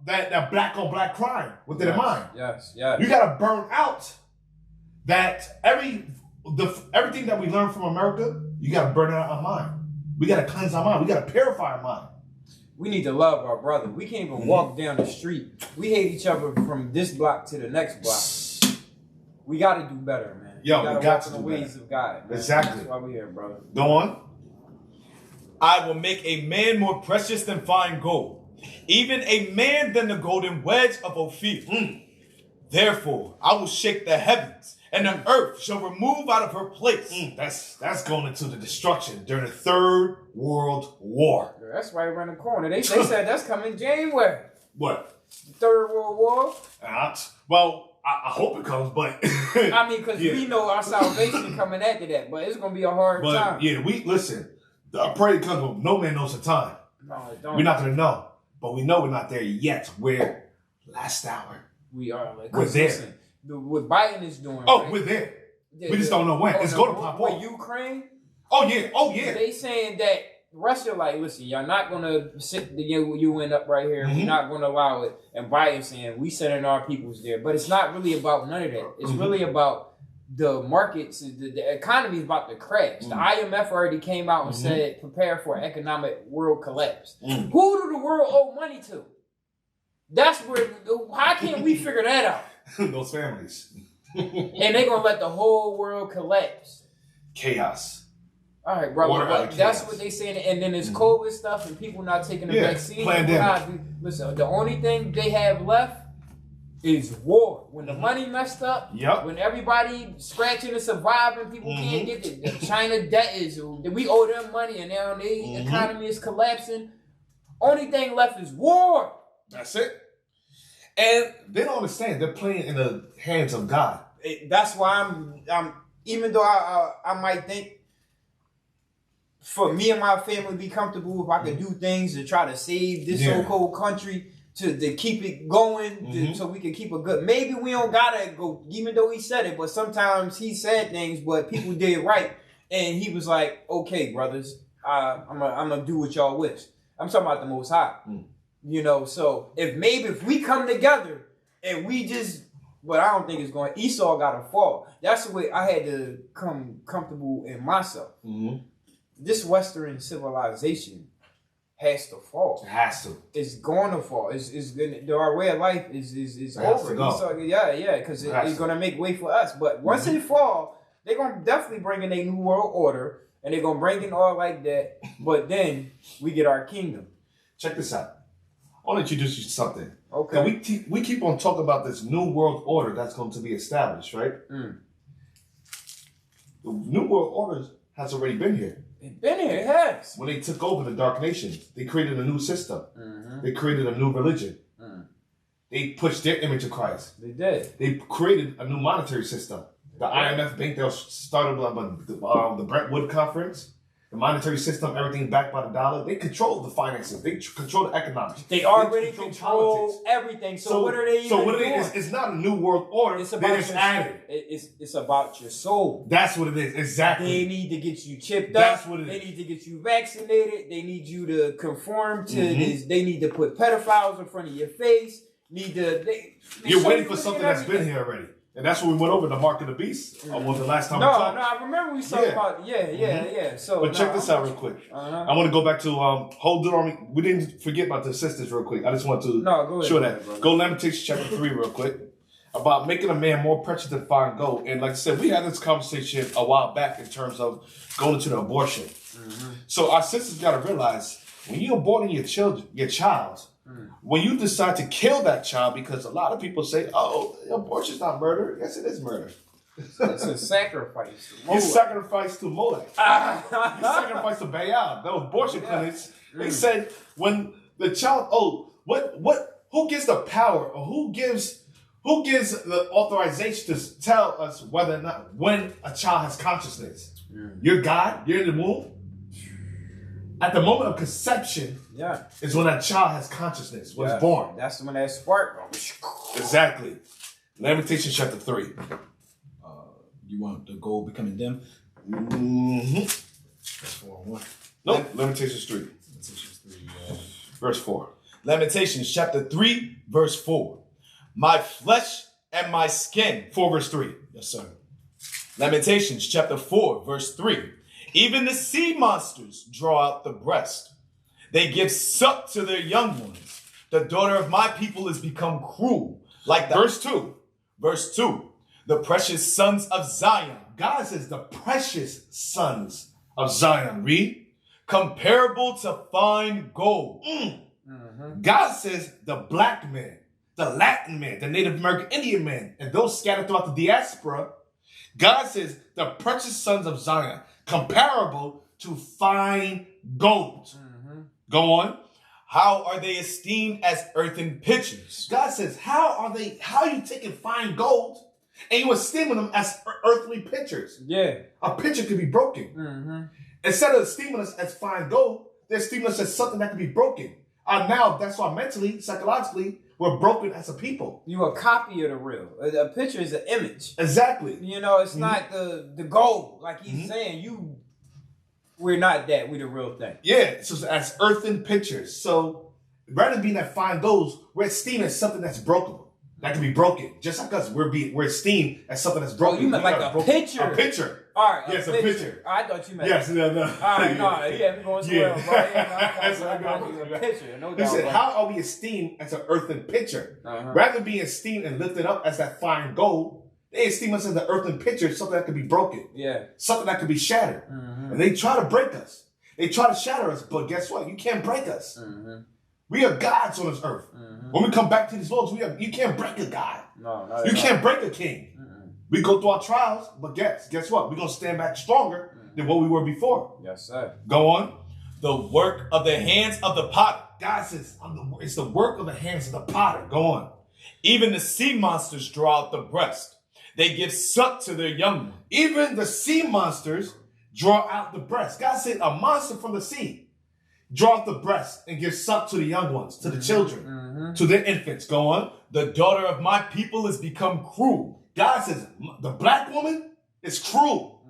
that black on black crime within their mind. Yes. You got to burn out that everything that we learned from America, you got to burn it out of our mind. We got to cleanse our mind. We got to purify our mind. We need to love our brother. We can't even walk down the street. We hate each other from this block to the next block. We got to do better, man. Yo, we got walk to in the do ways better. of God. Man. Exactly. That's why we're here, brother. Go on. I will make a man more precious than fine gold, even a man than the golden wedge of Ophir. Therefore, I will shake the heavens, and the earth shall remove out of her place. That's going into the destruction during the Third World War. That's right around the corner. They said that's coming January. What? The Third World War? Well, I hope it comes, but... I mean, because we know our salvation coming after that, but it's going to be a hard time. Yeah, listen, I pray it comes, but no man knows the time. No, it don't. We're not going to know, but we know we're not there yet. We're last hour. We are. Like, we're there. Listen, what Biden is doing. Oh, right? we're there. We just don't know when. It's going to pop off. Ukraine? Oh, yeah. They saying that Russia, like, listen, y'all not going to sit the UN up right here. We're not going to allow it. And Biden saying, we sending our peoples there. But it's not really about none of that. It's really about the markets. The economy is about to crash. The IMF already came out and said, prepare for economic world collapse. Who do the world owe money to? That's where, how can we figure that out? Those families. And they're going to let the whole world collapse. Chaos. All right, brother. That's what they saying. And then it's COVID stuff and people not taking the vaccine. Listen, the only thing they have left is war. When the money messed up, when everybody scratching and surviving, people can't get it. The China debt is, we owe them money and now the economy is collapsing. Only thing left is war. That's it. And they don't understand. They're playing in the hands of God. That's why I'm even though I might think for me and my family be comfortable, if I could do things to try to save this so-called country, to keep it going, so we can keep a good. Maybe we don't gotta go, even though he said it, but sometimes he said things, but people did right, and he was like, "Okay, brothers, I'm gonna do what y'all wish." I'm talking about the Most High, you know. So if we come together and we just, but I don't think it's going. Esau gotta fall. That's the way I had to come comfortable in myself. This Western civilization has to fall. It has to. It's going to fall. It's our way of life is over. So, yeah, because it's going to make way for us. But once it fall, they're going to definitely bring in a new world order, and they're going to bring in all like that. But then we get our kingdom. Check this out. I want to introduce you to something. Okay. We keep on talking about this new world order that's going to be established, right? The new world order has already been here. It's been here, it has. When they took over the dark nations, they created a new system. They created a new religion. They pushed their image of Christ. They did. They created a new monetary system. The IMF Bank, they started the Brentwood Conference. The monetary system, everything backed by the dollar. They control the finances. They control the economics. They already control everything. So what are they even doing? It's not a new world order. It's about it's about your soul. That's what it is. Exactly. They need to get you chipped That's up. what it is. They need to get you vaccinated. They need you to conform to this. They need to put pedophiles in front of your face. You're waiting for something that's been here already. And that's what we went over, the mark of the beast. Was the last time we talked. No, I remember we talked about, yeah. So, but check this out real quick. I want to go back to whole Deuteronomy. We didn't forget about the sisters real quick. I just want to show that. Go Lamentations chapter 3 real quick. About making a man more precious than fine gold. And like I said, we had this conversation a while back in terms of going into the abortion. So our sisters got to realize, when you're aborting your child, when you decide to kill that child, because a lot of people say, "Oh, abortion's not murder." Yes, it is murder. It's a sacrifice. You sacrifice to Molech. You sacrifice to Baal. Those abortion clinics. They said when the child, who gives the power, or who gives the authorization to tell us whether or not when a child has consciousness? You're God. You're in the womb. At the moment of conception, is when that child has consciousness, when it's born. That's when that spark goes. Exactly. Lamentations chapter 3. You want the gold becoming dim? That's 4:1. Nope. Lamentations 3. Lamentations 3. Verse 4. Lamentations chapter 3, verse 4. My flesh and my skin. 4 verse 3. Yes, sir. Lamentations chapter 4, verse 3. Even the sea monsters draw out the breast. They give suck to their young ones. The daughter of my people is become cruel. Like the Verse 2. Verse 2. The precious sons of Zion. God says the precious sons of Zion. Read. Comparable to fine gold. God says the black man, the Latin man, the Native American Indian man, and those scattered throughout the diaspora. God says the precious sons of Zion. Comparable to fine gold. Go on. How are they esteemed as earthen pitchers? God says, how are you taking fine gold and you esteeming them as earthly pitchers? Yeah. A pitcher could be broken. Instead of esteeming us as fine gold, they're esteeming us as something that can be broken. Now, that's why mentally, psychologically, we're broken as a people. You're a copy of the real. A picture is an image. Exactly. You know, it's not the goal. Like he's saying, we're not that. We're the real thing. Yeah, so as earthen pictures. So rather than being that fine gold, we're esteemed as something that's brokeable. That can be broken. Just like us, we're esteemed as something that's broken. Oh, you meant like a picture? A picture. All right. Yes, a picture. I thought you meant. Yes, no. All right, no, we're going somewhere else. Right? A picture, no doubt. He said, how are we esteemed as an earthen picture? Rather than being esteemed and lifted up as that fine gold, they esteem us as the earthen picture, something that could be broken. Yeah. Something that could be shattered. And they try to break us. They try to shatter us, but guess what? You can't break us. We are gods on this earth. When we come back to these laws, you can't break a god. No, you can't break a king. We go through our trials, but guess what? We're going to stand back stronger than what we were before. Yes, sir. Go on. The work of the hands of the potter. God says, it's the work of the hands of the potter. Go on. Even the sea monsters draw out the breast. They give suck to their young ones. Even the sea monsters draw out the breast. God said a monster from the sea draw out the breast and give suck to the young ones, to the children, to their infants. Go on. The daughter of my people has become cruel. God says the black woman is cruel.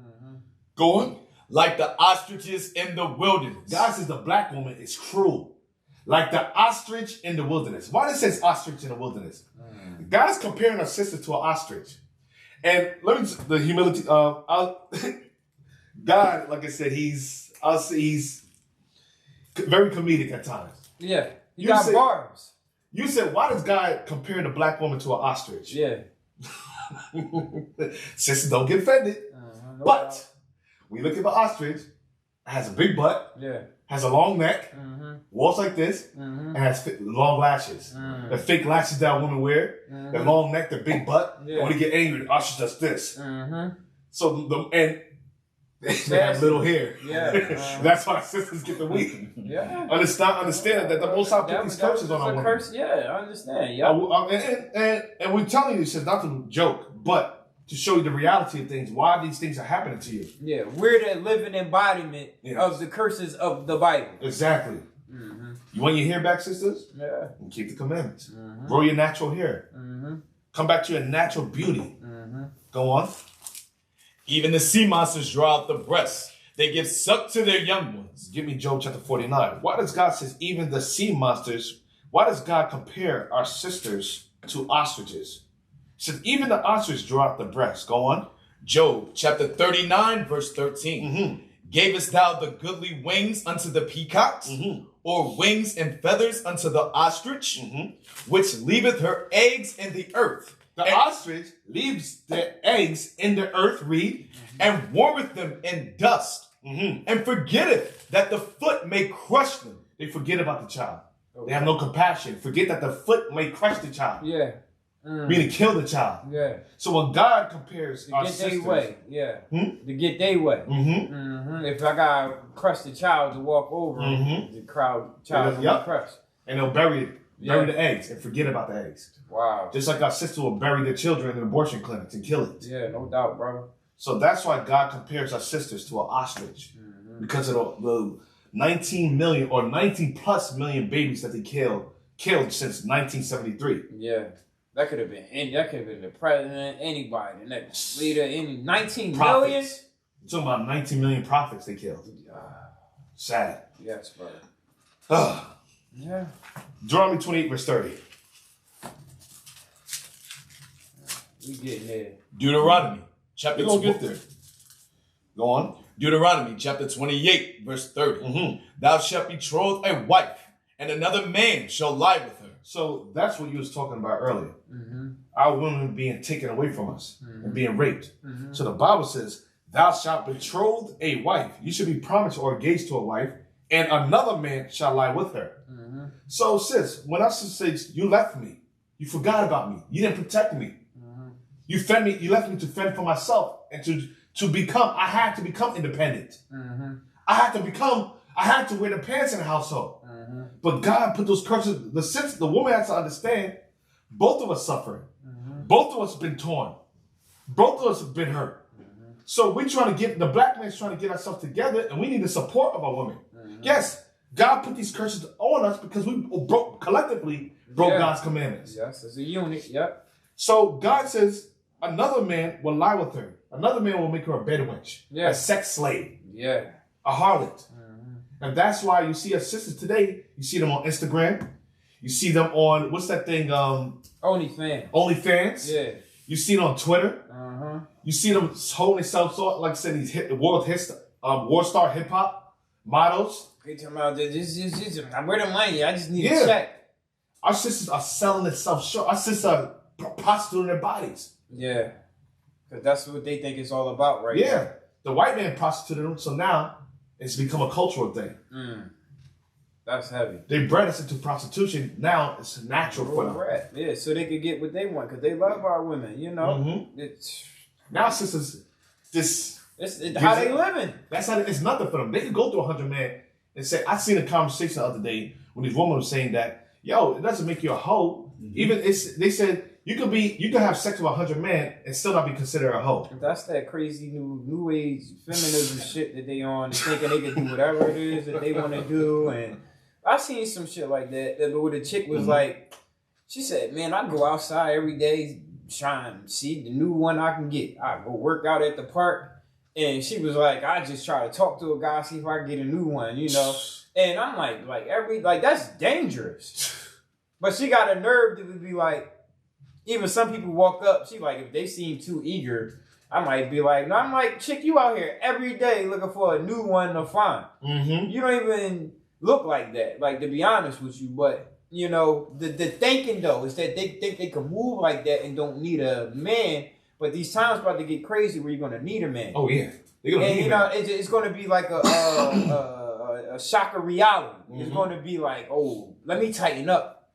Go on. Like the ostriches in the wilderness. God says the black woman is cruel. Like the ostrich in the wilderness. Why does it say ostrich in the wilderness? God's comparing a sister to an ostrich. And let me, the humility of, God, like I said, he's very comedic at times. Yeah. You got said- bars. You said, why does God compare the black woman to an ostrich? Yeah. Sisters, don't get offended. No But doubt. when you look at the ostrich, it has a big butt, Yeah. has a long neck, walks like this, and has long lashes. The fake lashes that women wear, the long neck, the big butt. Yeah. And when they get angry, the ostrich does this. So they have little hair. Yeah. That's why sisters get the weak. Yeah. Understand that the Most High put these curses on our women. curse. Yeah, I understand. Yeah. And we're telling you this is not to joke, but to show you the reality of things, why these things are happening to you. Yeah, we're the living embodiment Yes. of the curses of the Bible. Exactly. You want your hair back, sisters? Yeah. And keep the commandments. Grow your natural hair. Come back to your natural beauty. Go on. Even the sea monsters draw out the breasts. They give suck to their young ones. Give me Job chapter 49. Why does God say even the sea monsters, why does God compare our sisters to ostriches? He says even the ostrich draw out the breast. Go on. Job chapter 39 verse 13. Gavest thou the goodly wings unto the peacocks, or wings and feathers unto the ostrich, which leaveth her eggs in the earth? The ostrich leaves their eggs in the earth, read, and warmeth them in dust, and forgetteth that the foot may crush them. They forget about the child. They have no compassion. Forget that the foot may crush the child. Yeah. Meaning kill the child. Yeah. So when God compares our Get sisters, their way. Yeah. To get their way. If I got to crush the child to walk over, the child will be crushed. and they'll bury it, bury the eggs, and forget about the eggs. Wow. Just like our sister will bury their children in abortion clinics and kill it. Yeah, no doubt, brother. So that's why God compares our sisters to an ostrich. Because of the 19 million or 19 plus million babies that they killed since 1973. Yeah. That could have been the president, anybody, the next leader, any 19 million. Prophets. You're talking about 19 million prophets they killed. Sad. Yes, brother. Yeah. Deuteronomy 28 verse 30. We getting there. Deuteronomy chapter We're gonna get there. Go on. Deuteronomy chapter 28 verse 30. Thou shalt betroth a wife, and another man shall lie with her. So that's what you was talking about earlier. Our women being taken away from us and being raped. So the Bible says, thou shalt betroth a wife. You should be promised or engaged to a wife, and another man shall lie with her. So sis, when I say you left me, you forgot about me, you didn't protect me. You left me to fend for myself and I had to become independent. I had to wear the pants in the household. But God put those curses, the woman has to understand, both of us suffering. Both of us been torn. Both of us have been hurt. So the black man's trying to get ourselves together, and we need the support of our women. Yes, God put these curses on us because we collectively broke God's commandments. Yes, as a unit. Yep. So God says another man will lie with her. Another man will make her a bed wench, a sex slave, Yeah. a harlot. And that's why you see our sisters today, you see them on Instagram. You see them on, what's that thing? OnlyFans. Yeah. You see them on Twitter. You see them holding themselves up, like I said, these world star hip hop models. They talking about this. Where the money? I just need a check. Our sisters are selling themselves short. Our sisters are prostituting their bodies. Yeah. Because that's what they think it's all about right now. The white man prostituted them, so now it's become a cultural thing. That's heavy. They bred us into prostitution. Now it's natural for them. Yeah, so they could get what they want because they love our women, you know. Now sisters, it's how they living. That's how it's nothing for them. They can go through 100 men and say, I seen a conversation the other day when this woman was saying that, yo, it doesn't make you a hoe. Even they said You can have sex with 100 men and still not be considered a hoe. That's that crazy new age feminism shit that they on, thinking they can do whatever it is that they want to do. And I seen some shit like that where the chick was like, she said, man, I go outside every day trying to see the new one I can get. I go work out at the park. And she was like, I just try to talk to a guy, see if I can get a new one, you know. And I'm like that's dangerous. But she got a nerve to be like, even some people walk up, she like, if they seem too eager, I might be like, no, I'm like, chick, you out here every day looking for a new one to find. Mm-hmm. You don't even look like that, like, to be honest with you. But, you know, the thinking, though, is that they think they can move like that and don't need a man. But these times about to get crazy where you're going to need a man. Oh, yeah. They're gonna need you know, it's going to be like a shock of reality. Mm-hmm. It's going to be like, oh, let me tighten up.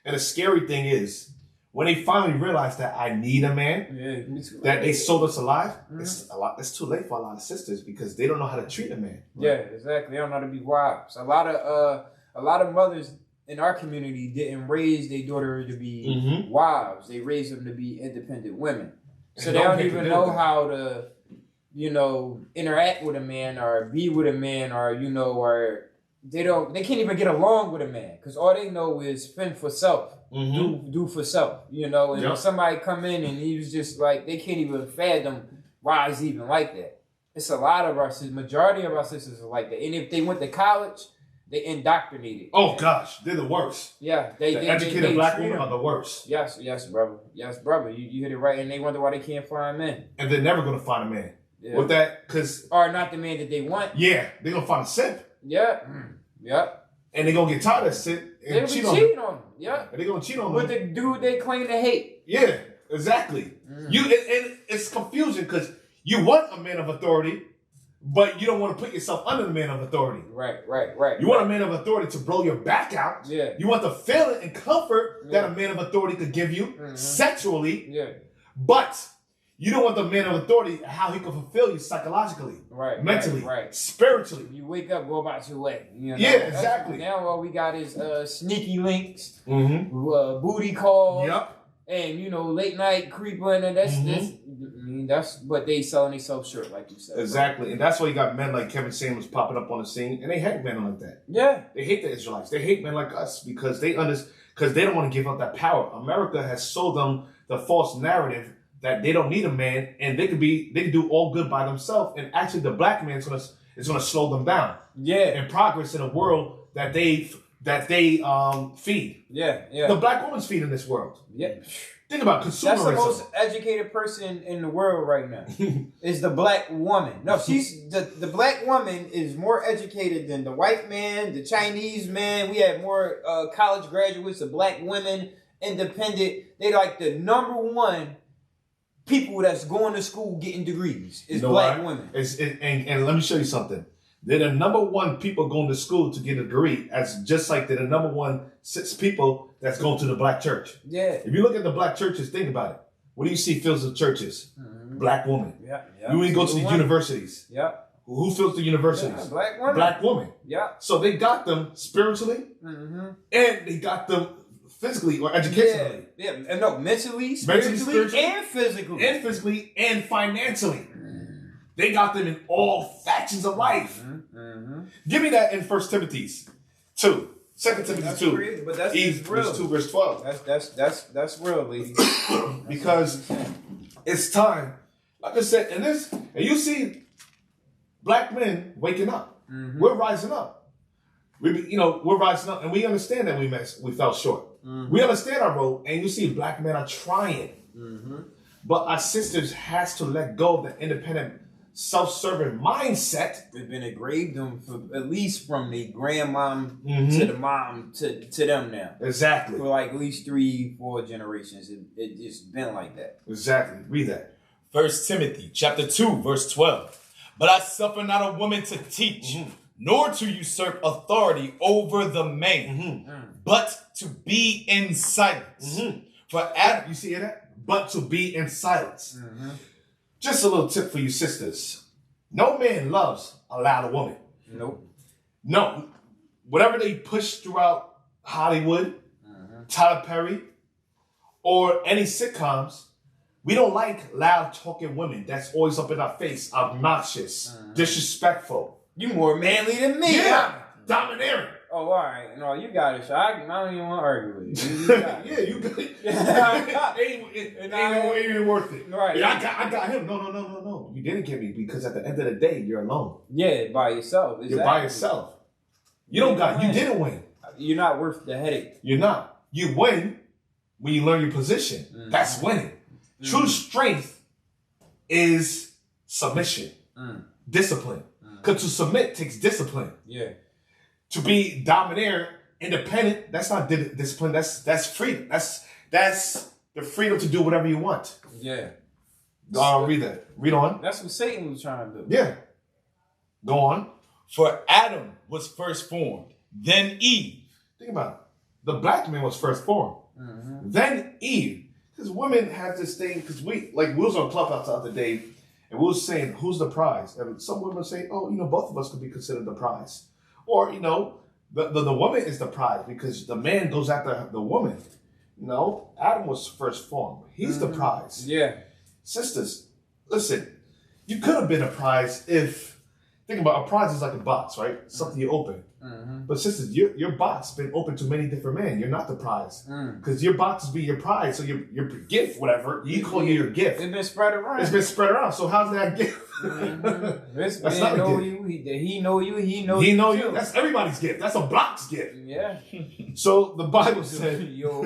And the scary thing is, when they finally realize that I need a man, that they sold us alive, it's too late for a lot of sisters because they don't know how to treat a man. Right? Yeah, exactly. They don't know how to be wives. A lot of mothers in our community didn't raise their daughter to be wives. They raised them to be independent women. So they don't even know how to, you know, interact with a man or be with a man or, you know, or they can't even get along with a man because all they know is fend for self. Do for self, you know, and if somebody come in and he was just like, they can't even fathom why it's even like that. It's a lot of our sisters, majority of our sisters are like that. And if they went to college, they indoctrinated. Oh gosh, they're the worst. Yeah, the educated black women are the worst. Yes, brother. You hit it right, and they wonder why they can't find men. And they're never gonna find a man with that, cause or not the man that they want. Yeah, they're gonna find a simp. Yeah, and they're gonna get tired of simp. They cheat on them. Yeah. And they're gonna cheat on with them. the dude they claim to hate. Yeah, exactly. And it's confusion because you want a man of authority, but you don't want to put yourself under the man of authority. Right. You want a man of authority to blow your back out. Yeah. You want the feeling and comfort that a man of authority could give you sexually. Yeah. But you don't want the man of authority how he can fulfill you psychologically, mentally, spiritually. You wake up, go about your way. You know? Yeah, exactly. Now all we got is sneaky links, booty calls, and you know late night creeping, and that's what they selling themselves short, like you said. Exactly, bro. and that's why you got men like Kevin Samuels popping up on the scene, and they hate men like that. Yeah, they hate the Israelites. They hate men like us because they don't want to give up that power. America has sold them the false narrative that they don't need a man and they can do all good by themselves. And actually the black man is gonna slow them down. Yeah. And progress in a world that they feed. Yeah. The black woman's feeding this world. Yeah. Think about consumerism. That's the most educated person in the world right now. Is the black woman. No, she's the black woman is more educated than the white man, the Chinese man. We have more college graduates, the black women, independent. They like the number one people that's going to school getting degrees is black women. And let me show you something. They're the number one people going to school to get a degree, as just like they're the number 6 people that's going to the black church. Yeah. If you look at the black churches, think about it. What do you see fills the churches? Black women. Yeah. You ain't go to the universities. Yeah. Who fills the universities? Yeah, black women. Black women. Yeah. So they got them spiritually, and they got them physically or educationally. Yeah. And no, mentally, spiritually, and physically. And physically and financially. They got them in all factions of life. Give me that in 1 Timothy 2. 2 Timothy 2. Crazy, but that's real. Verse 2, verse 12. That's real, ladies. Because it's time. Like I said, and you see black men waking up. We're rising up. We're rising up, and we understand that we fell short. We understand our role, and you see black men are trying. But our sisters has to let go of the independent, self-serving mindset. It's been engraved them at least from the grandmom to the mom to them now. Exactly. For like at least 3-4 generations. It just been like that. Exactly. Read that. 1 Timothy chapter 2, verse 12. But I suffer not a woman to teach, nor to usurp authority over the man, but to be in silence. For Adam, you see that? But to be in silence. Just a little tip for you sisters. No man loves a loud woman. Nope. No. Whatever they push throughout Hollywood, Tyler Perry, or any sitcoms, we don't like loud talking women that's always up in our face, obnoxious, disrespectful. You more manly than me. Yeah, domineering. Oh, all right. No, you got it. So I don't even want to argue with you. You got it. Yeah, you good. It ain't even worth it. Right. Yeah, I got him. No. You didn't get me because at the end of the day, you're alone. Yeah, by yourself. Exactly. You're by yourself. You didn't win. You're not worth the headache. You're not. You win when you learn your position. That's winning. True strength is submission, discipline. Because to submit takes discipline. Yeah. To be domineer, independent, that's not discipline. That's freedom. That's the freedom to do whatever you want. Yeah. Go on, read that. Read on. That's what Satan was trying to do. Yeah. Go on. For Adam was first formed, then Eve. Think about it. The black man was first formed. Then Eve. Because women have this thing, because we was on Clubhouse the other day, and we was saying, who's the prize? And some women say, oh, both of us could be considered the prize. Or, the woman is the prize because the man goes after the woman. Adam was first formed. He's the prize. Yeah. Sisters, listen, you could have been a prize if, think about a prize is like a box, right? Something you open. But sisters, your box been open to many different men. You're not the prize. Because your box is be your prize. So your gift, whatever, you call you your gift. It's been spread around. It's been spread around. So how's that gift? That's not know a gift. He know you. He know you. That's everybody's gift. That's a box gift. Yeah. So the Bible said, Yo.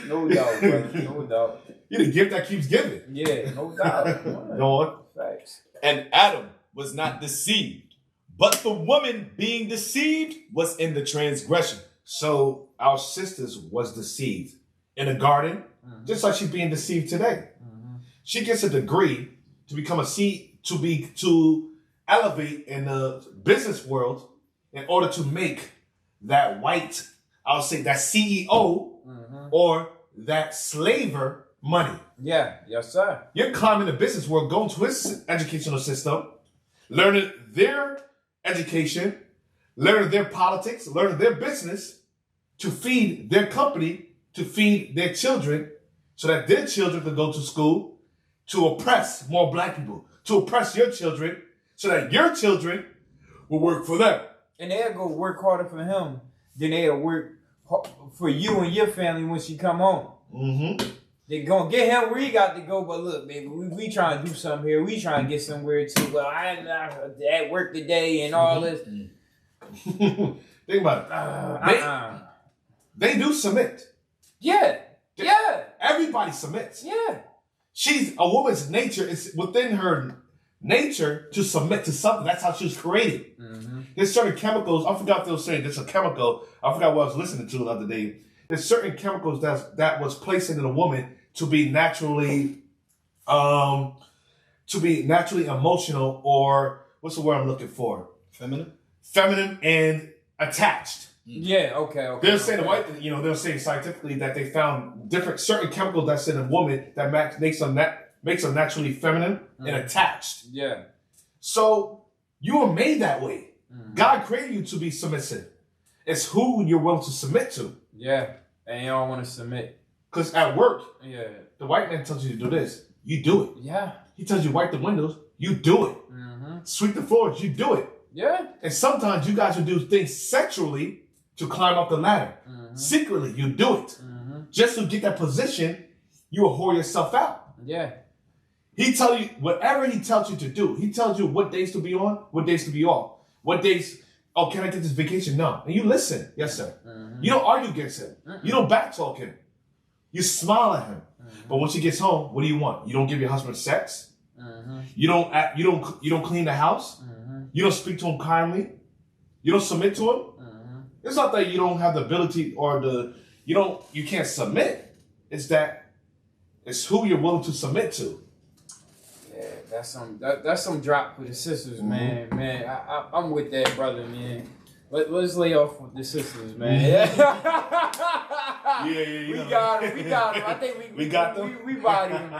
No doubt, brother. No doubt. You're the gift that keeps giving. Yeah, no doubt. Go on. Facts. And Adam was not deceived, but the woman being deceived was in the transgression. So our sisters was deceived in the garden, just like she's being deceived today. She gets a degree to become to elevate in the business world in order to make that white, I'll say that CEO or that slaver money. Yeah, yes, sir. You're climbing the business world, going to his educational system, learning their education, learning their politics, learning their business to feed their company, to feed their children, so that their children can go to school, to oppress more black people, to oppress your children, so that your children will work for them. And they'll go work harder for him than they'll work for you and your family when she come home. They gonna get him where he got to go, but look, baby, we trying to do something here. We trying to get somewhere too. Well, I'm at work today and all this. Think about it. They do submit. Yeah. Everybody submits. Yeah. A woman's nature is within her nature to submit to something. That's how she was created. There's certain chemicals. I forgot if they were saying there's a chemical. I forgot what I was listening to the other day. There's certain chemicals that was placed into the woman to be naturally emotional, or what's the word I'm looking for? Feminine and attached. Yeah. Okay. They're saying they're saying scientifically that they found certain chemicals that's in a woman that makes them naturally feminine and attached. Yeah. So you were made that way. God created you to be submissive. It's who you're willing to submit to. Yeah. And you don't want to submit. Because at work, the white man tells you to do this. You do it. Yeah. He tells you to wipe the windows. You do it. Sweep the floors. You do it. Yeah. And sometimes you guys will do things sexually to climb up the ladder. Secretly, you do it. Just to get that position, you will whore yourself out. Yeah. He tell you whatever he tells you to do. He tells you what days to be on, what days to be off. What days, can I take this vacation? No. And you listen. Yes, sir. You don't argue against him. You don't backtalk him. You smile at him. But once he gets home, what do you want? You don't give your husband sex. You don't clean the house. You don't speak to him kindly. You don't submit to him. It's not that you don't have the ability or you can't submit. It's that it's who you're willing to submit to. Yeah, that's some drop for the sisters, man. Man, I'm with that, brother, man. Let's lay off with the sisters, man. We got him. I think we got them. We bodied him.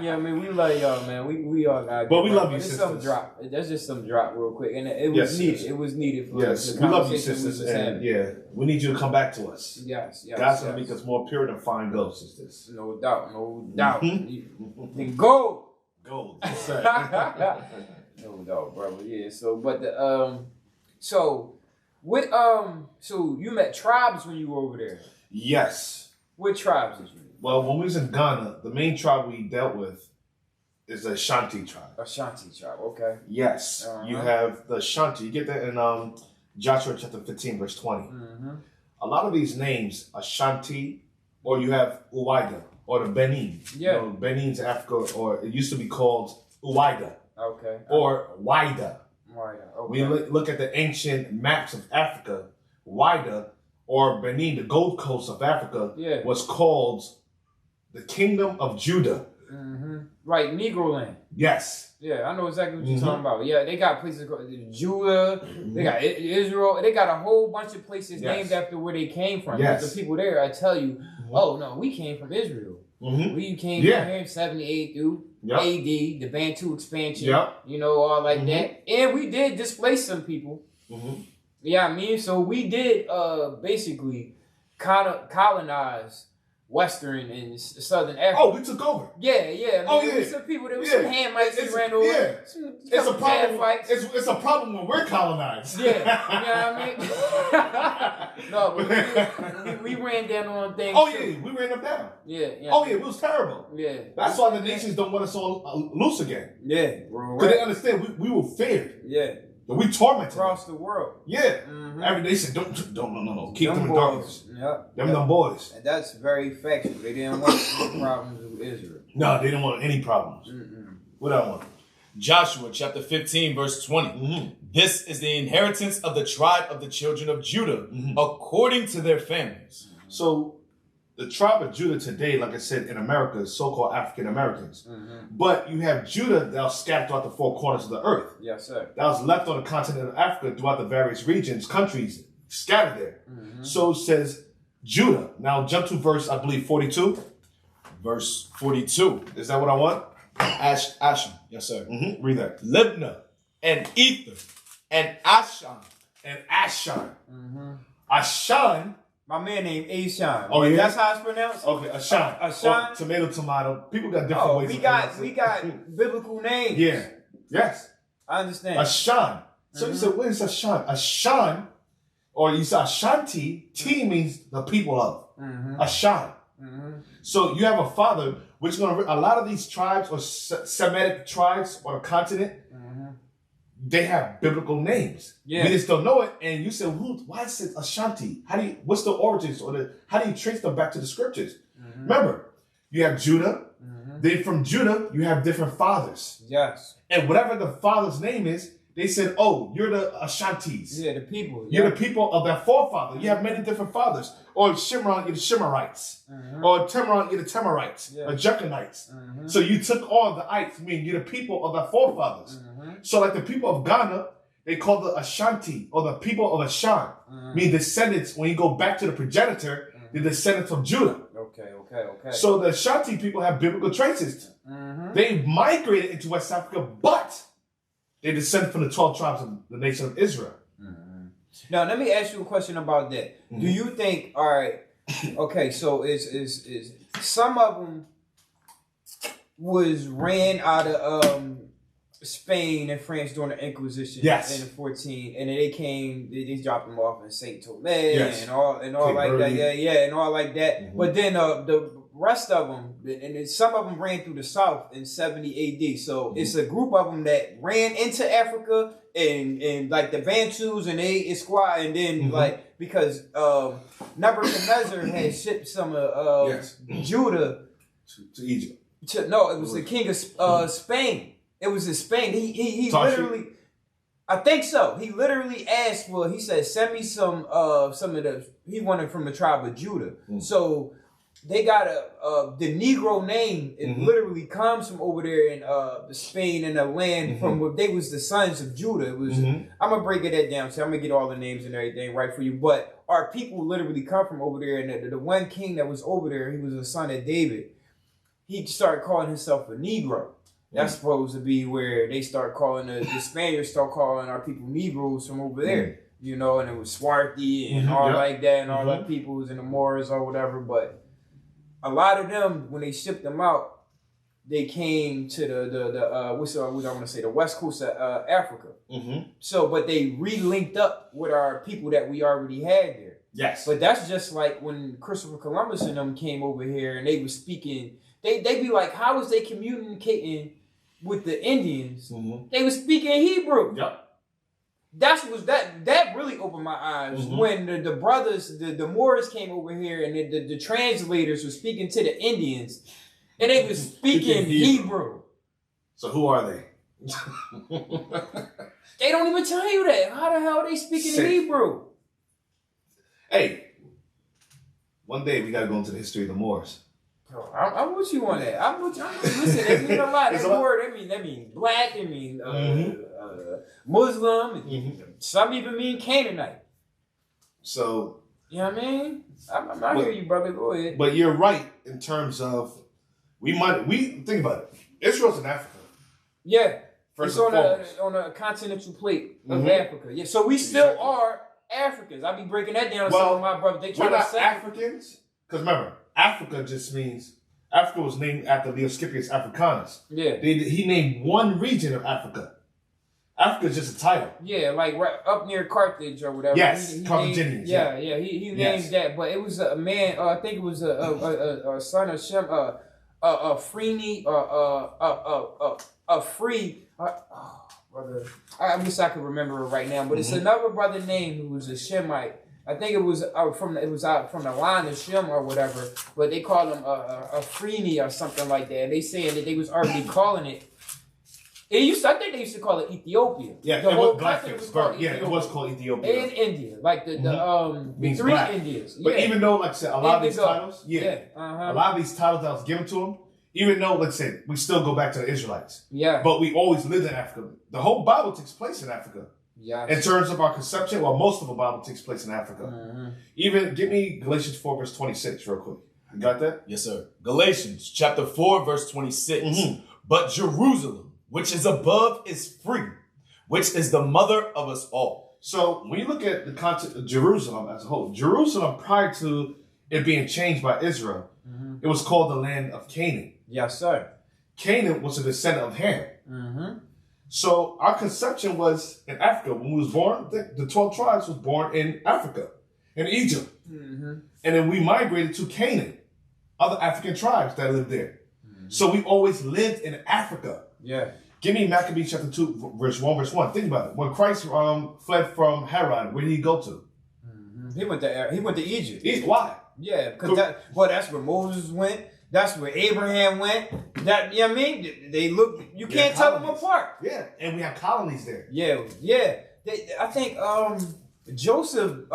Yeah, I mean, we love y'all, man. We all got. But we love you, sisters. Some drop. That's just some drop, real quick, and it was needed. Yes. It was needed for Yes, the we love you, conversation we sisters, was having. and we need you to come back to us. Yes. God's gonna make us more pure than fine gold, sisters. No doubt. Then gold. Gold. No doubt, brother. Yeah. So, but the so you met tribes when you were over there. Yes. What tribes did you meet? Well, when we was in Ghana, the main tribe we dealt with is the Ashanti tribe. Ashanti tribe. Okay. Yes. You have the Ashanti. You get that in Joshua chapter 15, verse 20. A lot of these names, Ashanti, or you have Uwaida, or the Benin. Yeah. You know, Benin's Africa, or it used to be called Uwaida. Okay. Or Waida. Okay. When you look at the ancient maps of Africa, Waida, or Benin, the Gold Coast of Africa, was called the Kingdom of Judah. Right, Negro land. Yes. Yeah, I know exactly what you're talking about. Yeah, they got places called Judah, they got Israel, they got a whole bunch of places named after where they came from. Yes. The people there, I tell you, oh no, we came from Israel. We came from here in 78 through AD, the Bantu expansion, you know, all like that. And we did displace some people. Yeah, I mean, so we did basically colonize Western and Southern Africa. Oh, we took over. Yeah. I mean, some people, there was some Hamites that ran over. It's a problem. It's a problem when we're colonized. You know what I mean? No, but we ran down on things. Oh yeah, we ran them down. Yeah. Oh yeah, it was terrible. Yeah. That's why the nations don't want us on loose again. Yeah. Because they understand we were feared. Yeah. We tormented across the world. Yeah. Every day said, no. Keep them in darkness. Them boys. And that's very factual. They didn't want any problems with Israel. No, they didn't want any problems. What I want? Joshua chapter 15, verse 20. This is the inheritance of the tribe of the children of Judah, according to their families. So the tribe of Judah today, like I said, in America is so-called African Americans. But you have Judah that was scattered throughout the four corners of the earth. Yes, sir. That was left on the continent of Africa throughout the various regions, countries, scattered there. So says Judah. Now jump to verse, I believe, 42. Verse 42. Is that what I want? Ashan. Yes, sir. Read that. Libnah and Ether and Ashan. And Ashan. Ashan. My man named Ashan. Oh, yeah? That's how it's pronounced? Okay, Ashan. Ashan. Tomato. People got different ways of pronouncing it. We got biblical names. Yeah. Yes. I understand. Ashan. So you said, what is Ashan? Ashan, or you say Ashanti, T means the people of. Ashan. So you have a father, which is going to, a lot of these tribes or Semitic tribes on a continent, they have biblical names. We just don't know it. And you say, why is it Ashanti? What's the origins how do you trace them back to the scriptures? Remember, you have Judah. Then from Judah, you have different fathers. Yes. And whatever the father's name is, they said, oh, you're the Ashantis. Yeah, the people. You're the people of that forefather. You have many different fathers. Or Shimron, you're the Shimerites. Or Timron, you're the Temerites. Or Jechonites. So you took all the ites, meaning you're the people of the forefathers. So like the people of Ghana, they call the Ashanti, or the people of Ashan, mean descendants, when you go back to the progenitor, the descendants of Judah. Okay. So the Ashanti people have biblical traces. They migrated into West Africa, but they descend from the 12 tribes of the nation of Israel. Now, let me ask you a question about that. Do you think, all right, okay, so is some of them was ran out of Spain and France during the Inquisition in the 14, and then they dropped them off in Saint Tomé and all like that, and all like that. But then the rest of them, and then some of them ran through the South in 70 AD. So it's a group of them that ran into Africa and like the Bantus and they squad, and then like because Nebuchadnezzar had shipped some of Judah to Egypt. It was the king of Spain. It was in Spain. He literally, I think so. He literally asked for. He said, "Send me some of the." He wanted from the tribe of Judah. So they got the Negro name. It literally comes from over there in Spain and the land from where they was the sons of Judah. It was. I'm gonna break it down. So I'm gonna get all the names and everything right for you. But our people literally come from over there, and the one king that was over there, he was a son of David. He started calling himself a Negro. That's supposed to be where they start calling the Spaniards start calling our people Negroes from over there. You know, and it was Swarthy and all like that, and all that people was in the Moors or whatever. But a lot of them, when they shipped them out, they came to what I want to say, the west coast of Africa. So, but they re-linked up with our people that we already had there. Yes. But that's just like when Christopher Columbus and them came over here and they were speaking. They be like, how was they communicating with the Indians? They were speaking Hebrew. Yep. That really opened my eyes when the brothers, the Moors came over here and the translators were speaking to the Indians and they were speaking Hebrew. So who are they? They don't even tell you that. How the hell are they speaking Hebrew? Hey, one day we gotta go into the history of the Moors. I'm with you on that. I'm with you. Listen, they mean a lot. That word, that mean black. They mean Muslim. Some even mean Canaanite. So you know what I mean? I hear you, brother. Go ahead. But you're right in terms of we think about it. Israel's in Africa. Yeah, First it's on a continental plate of Africa. Yeah, so we still are Africans. I be breaking that down to some of my brothers. They try we're to not say Africans because remember, Africa just means Africa was named after Leoscipius Africanus. Yeah, he named one region of Africa. Africa is just a title. Yeah, like right up near Carthage or whatever. Yes, Carthaginians. He named that, but it was a man. I think it was a son of Shem, a free, brother. I wish I could remember it right now, but it's another brother named who was a Shemite. I think it was from the line of Shem or whatever, but they called him a Freeney or something like that. And they saying that they was already calling it. I think they used to call it Ethiopia. Yeah, the whole country was called Ethiopia. Yeah, it was called Ethiopia. And India, like the three black. Indians. But even though, like I said, a lot of these titles, a lot of these titles that was given to them, even though, let's say, we still go back to the Israelites. Yeah. But we always lived in Africa. The whole Bible takes place in Africa. Yeah. In terms of our conception, well, most of the Bible takes place in Africa. Even, give me Galatians 4, verse 26 real quick. You got that? Yes, sir. Galatians chapter 4, verse 26. But Jerusalem, which is above, is free, which is the mother of us all. So when you look at the concept of Jerusalem as a whole, Jerusalem prior to it being changed by Israel, it was called the land of Canaan. Yes, sir. Canaan was a descendant of Ham. So our conception was in Africa. When we was born, the 12 tribes was born in Africa, in Egypt. And then we migrated to Canaan, other African tribes that lived there. So we always lived in Africa. Yeah. Give me Maccabees chapter 2, verse 1. Think about it. When Christ fled from Herod, where did he go to? He went to Egypt. Why? Yeah, because that's where Moses went. That's where Abraham went. That, you know what I mean? They look. You can't tell them apart. Yeah, and we have colonies there. Yeah. I think Joseph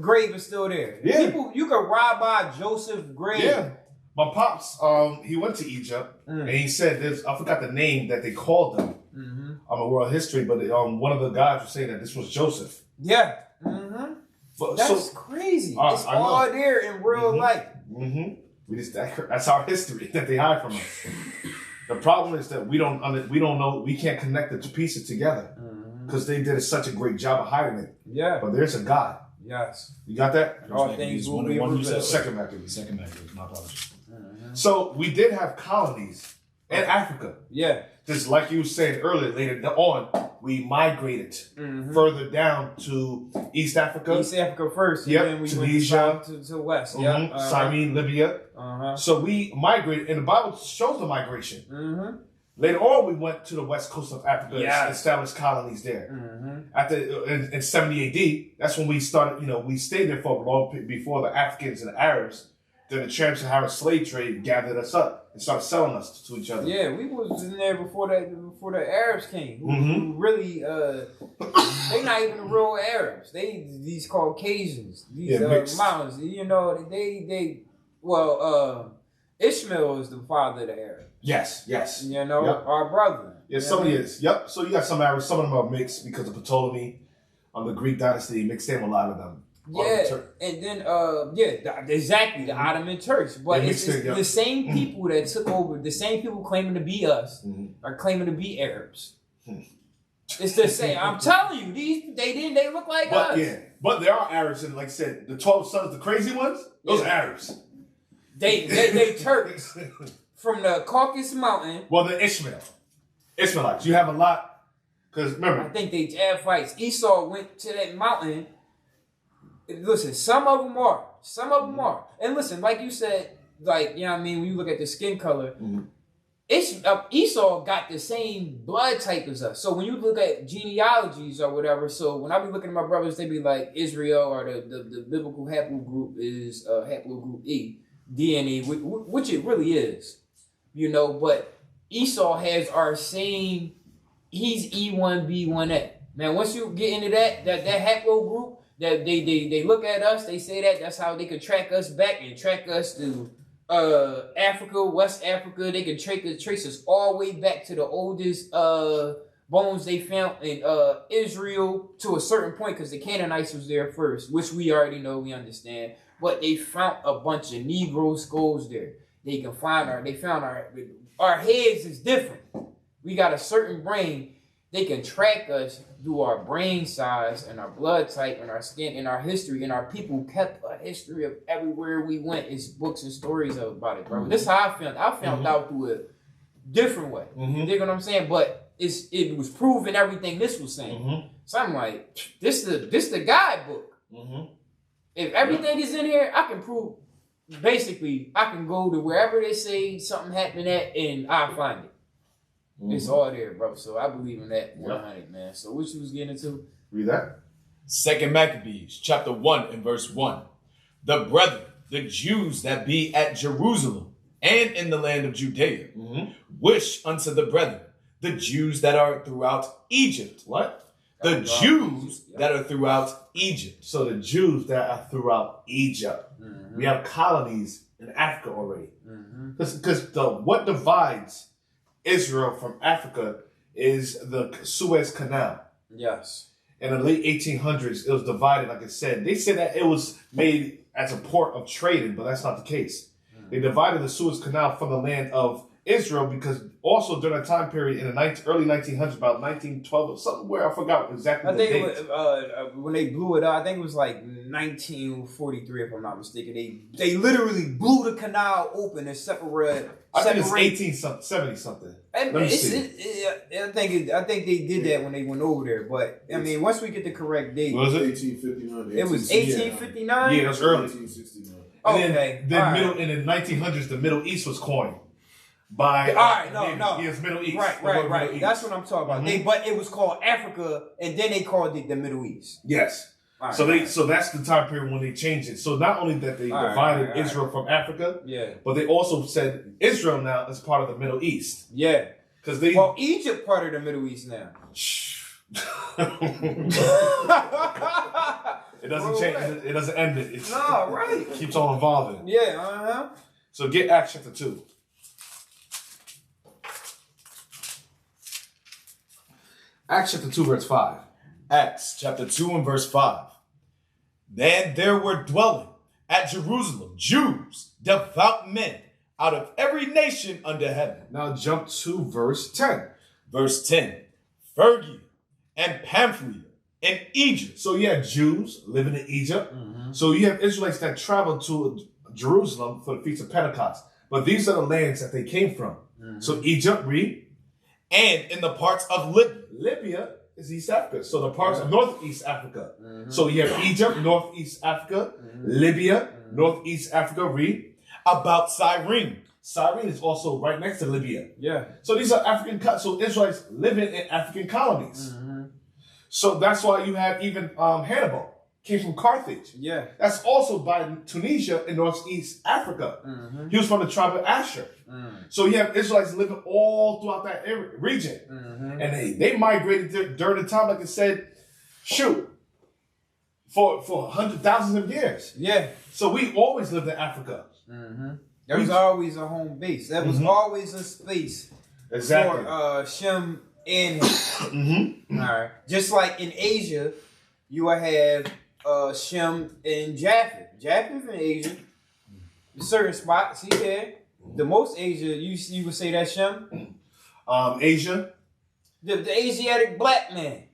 grave is still there. Yeah. People, you can ride by Joseph's grave. Yeah. My pops, he went to Egypt and he said this. I forgot the name that they called them. I'm a world history, but one of the guys was saying that this was Joseph. Yeah. But, that's crazy. It's all there in real life. That's our history that they hide from us. The problem is that we don't know. We can't connect the two pieces together because they did such a great job of hiding it. Yeah. But there's a God. Yes. You got that? All things will be revealed. Second Maccabees. My apologies. So we did have colonies in Africa. Yeah. Just like you were saying earlier, later on, we migrated further down to East Africa. East Africa first. Yep. And then we Tunisia. went to West. Cyrene, Libya. So we migrated, and the Bible shows the migration. Later on, we went to the west coast of Africa and established colonies there. After in 70 AD, that's when we started. We stayed there for a long before the Africans and the Arabs. Then the trans-Saharan slave trade gathered us up and started selling us to each other. Yeah, we was in there before the Arabs came. Who really, they not even the real Arabs. These Caucasians, these mountains. Ishmael is the father of the Arabs. Yes. Our brother. Yeah, somebody is. Yep. So you got some Arabs. Some of them are mixed because of Ptolemy. on the Greek dynasty, mixed in with a lot of them. Yeah, and then exactly the Ottoman Turks, but it's the same people that took over. The same people claiming to be us are claiming to be Arabs. It's the same. I'm telling you, they look like us. Yeah, but there are Arabs, and like I said, the 12 sons, the crazy ones, those are Arabs. They Turks from the Caucasus Mountain. Well, they're Ishmaelites. You have a lot, because remember, I think they Japhites. Esau went to that mountain. Listen, some of them are. And listen, like you said, like, you know what I mean, when you look at the skin color, Esau got the same blood type as us. So when you look at genealogies or whatever, so when I be looking at my brothers, they be like Israel or the biblical haplogroup is haplogroup E, DNA, which it really is, you know, but Esau has our same, he's E1B1A. Man, once you get into that haplogroup, that they look at us, they say that's how they can track us back and track us to Africa, West Africa. They can trace us all the way back to the oldest bones they found in Israel to a certain point, because the Canaanites was there first, which we already know, we understand. But they found a bunch of Negro skulls there. They found our heads is different. We got a certain brain. They can track us through our brain size and our blood type and our skin and our history. And our people kept a history of everywhere we went. It's books and stories about it, bro. This is how I found. I found out through a different way. You dig what I'm saying? But it was proving everything this was saying. So I'm like, this the guidebook. If everything is in here, I can prove. Basically, I can go to wherever they say something happened at, and I'll find it. It's all there, bro. So I believe in that 100, man. So what you was getting into? Read that. 2 Maccabees, chapter 1 and verse 1. The brethren, the Jews that be at Jerusalem and in the land of Judea, wish unto the brethren, the Jews that are throughout Egypt. What? The Jews that are throughout Egypt. So the Jews that are throughout Egypt. We have colonies in Africa already. Because what divides Israel from Africa is the Suez Canal. Yes. In the late 1800s, it was divided, like I said. They said that it was made as a port of trading, but that's not the case. They divided the Suez Canal from the land of Israel because also during that time period in the early 1900s, about 1912 or something, where I forgot exactly the date. When they blew it up, I think it was like 1943, if I'm not mistaken. They literally blew the canal open and separated. I think it's 1870 something. Let me see. I think they did that when they went over there. But I mean, once we get the correct date, was it 1859? It was 1859. Yeah, it was early. 1869. Okay. Then in the 1900s, the Middle East was coined by. Yes, Middle East. Right. Middle East. That's what I'm talking about. But it was called Africa, and then they called it the Middle East. Yes. So that's the time period when they changed it. So not only that they divided Israel from Africa, but they also said Israel now is part of the Middle East. Yeah. Because Egypt part of the Middle East now. It doesn't change. It doesn't end it. It keeps on evolving. Yeah. So get Acts chapter 2. Acts chapter 2 verse 5. Acts chapter 2 and verse 5. Then there were dwelling at Jerusalem Jews, devout men, out of every nation under heaven. Now jump to verse 10. Verse 10. Phrygia and Pamphylia and Egypt. So you have Jews living in Egypt. So you have Israelites that traveled to Jerusalem for the Feast of Pentecost. But these are the lands that they came from. So Egypt, read. And in the parts of Libya. Libya is East Africa. So the parts of Northeast Africa. So you have Egypt, Northeast Africa, Libya, Northeast Africa, read. About Cyrene. Cyrene is also right next to Libya. Yeah. So these are so Israelites living in African colonies. So that's why you have even Hannibal came from Carthage. Yeah. That's also by Tunisia in Northeast Africa. He was from the tribe of Asher. So you have Israelites living all throughout that region. And they migrated during the time, like I said, for hundreds, thousands of years. Yeah. So we always lived in Africa. There was always a home base. There was always a space for Shem and him. All right. Just like in Asia, you will have Shem and Japheth. Japheth in Asia. Certain spots he had. The most Asia, you would say that's Shem? Asia. The Asiatic black man.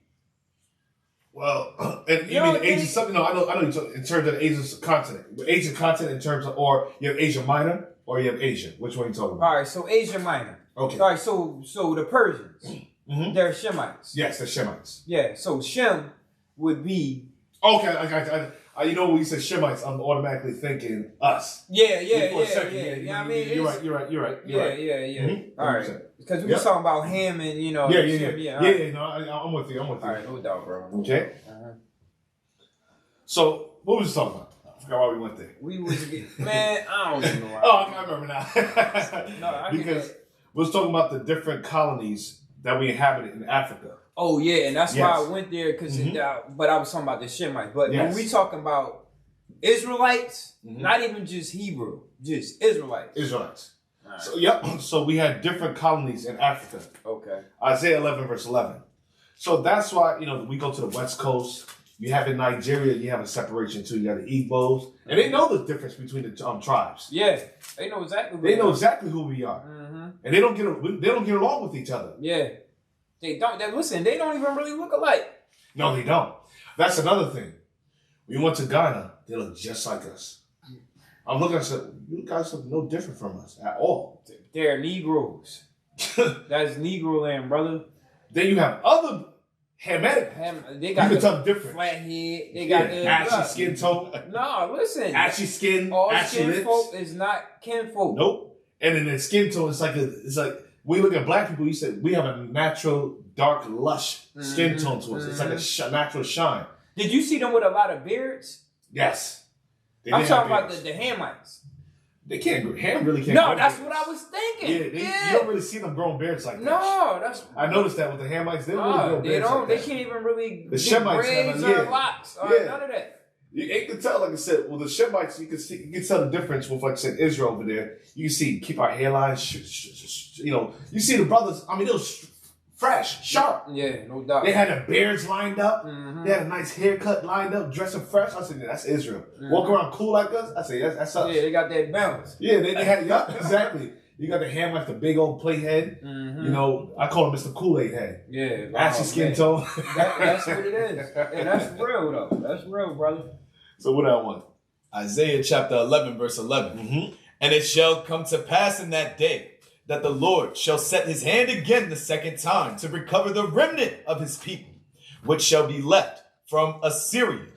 Well, and you mean Asia something? No, I know you're talking in terms of the Asian continent. Asian continent in terms of, or you have Asia Minor or you have Asia. Which one are you talking about? All right, so Asia Minor. Okay. All right, so the Persians, they're Shemites. Yes, they're Shemites. Yeah, so Shem would be. Okay, you know when you said Shemites, I'm automatically thinking us. Yeah. Yeah, I mean, you're right. Yeah. All right, 100%. because we were talking about Ham and Yeah. No, I'm with you. All right, no doubt, bro. Okay. So what was we talking about? I forgot why we went there. We was man, I don't even know why. Oh, I remember now. No, because we was talking about the different colonies that we inhabited in Africa. Oh yeah, and that's why I went there because. But I was talking about the Shemites. But when we talking about Israelites, not even just Hebrew, just Israelites. Israelites. Right. So so we had different colonies in Africa. Okay. Isaiah 11 verse 11. So that's why we go to the West Coast. You have in Nigeria, you have a separation too. You have the Igbos, and they know the difference between the tribes. Yeah, they know exactly. They know exactly who we are, and they don't get along with each other. Yeah, they don't. Listen, they don't even really look alike. No, they don't. That's another thing. We went to Ghana. They look just like us. I'm looking at them. You guys look no different from us at all. They're Negroes. That's Negro land, brother. Then you have other Hamitic. They got the different flat head. They got the ashy skin tone. No, listen. Ashy skin. All ashy skin lips. folk is not kinfolk. Nope. And then the skin tone, it's like when you look at black people, you say we have a natural dark lush skin tone to us. It's like a natural shine. Did you see them with a lot of beards? Yes. I'm talking about the Hamites. They can't. Ham really can't. No, that's what I was thinking. You don't really see them growing beards like that. No, that's. I noticed that with the Hamites. They don't really grow beards like They that. can't even really. The Shemites braids or locks. Or none of that. You can tell, like I said, well, the Shemites, you can tell the difference with, like I said, Israel over there. You can see, keep our hairlines, you see the brothers. I mean, it was fresh, sharp. Yeah, no doubt. They had their beards lined up. They had a nice haircut lined up, dressing fresh. I said, that's Israel. Walk around cool like us. I say, that's us. Yeah, they got that balance. Yeah, they had, exactly. You got the ham like the big old plate head. I call him Mr. Kool-Aid head. Yeah. Ashy skin tone. That's what it is. And that's real, though. That's real, brother. So what I want? Isaiah chapter 11, verse 11. And it shall come to pass in that day that the Lord shall set his hand again the second time to recover the remnant of his people, which shall be left from Assyria.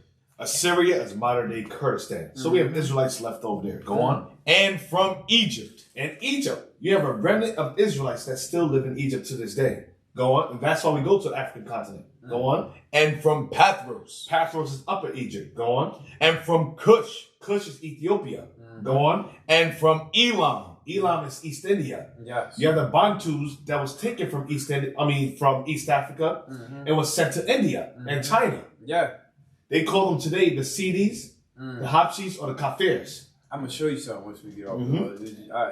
Assyria is modern day Kurdistan. So we have Israelites left over there. Go on. And from Egypt. And Egypt. You have a remnant of Israelites that still live in Egypt to this day. Go on. And that's why we go to the African continent. Go on. And from Pathros. Pathros is Upper Egypt. Go on. And from Cush. Cush is Ethiopia. Go on. And from Elam. Elam is East India. Yes. You have the Bantus that was taken from from East Africa and was sent to India and China. Yeah. They call them today the Sidis, the Habshis, or the Kafirs. I'm going to show you something once we get off.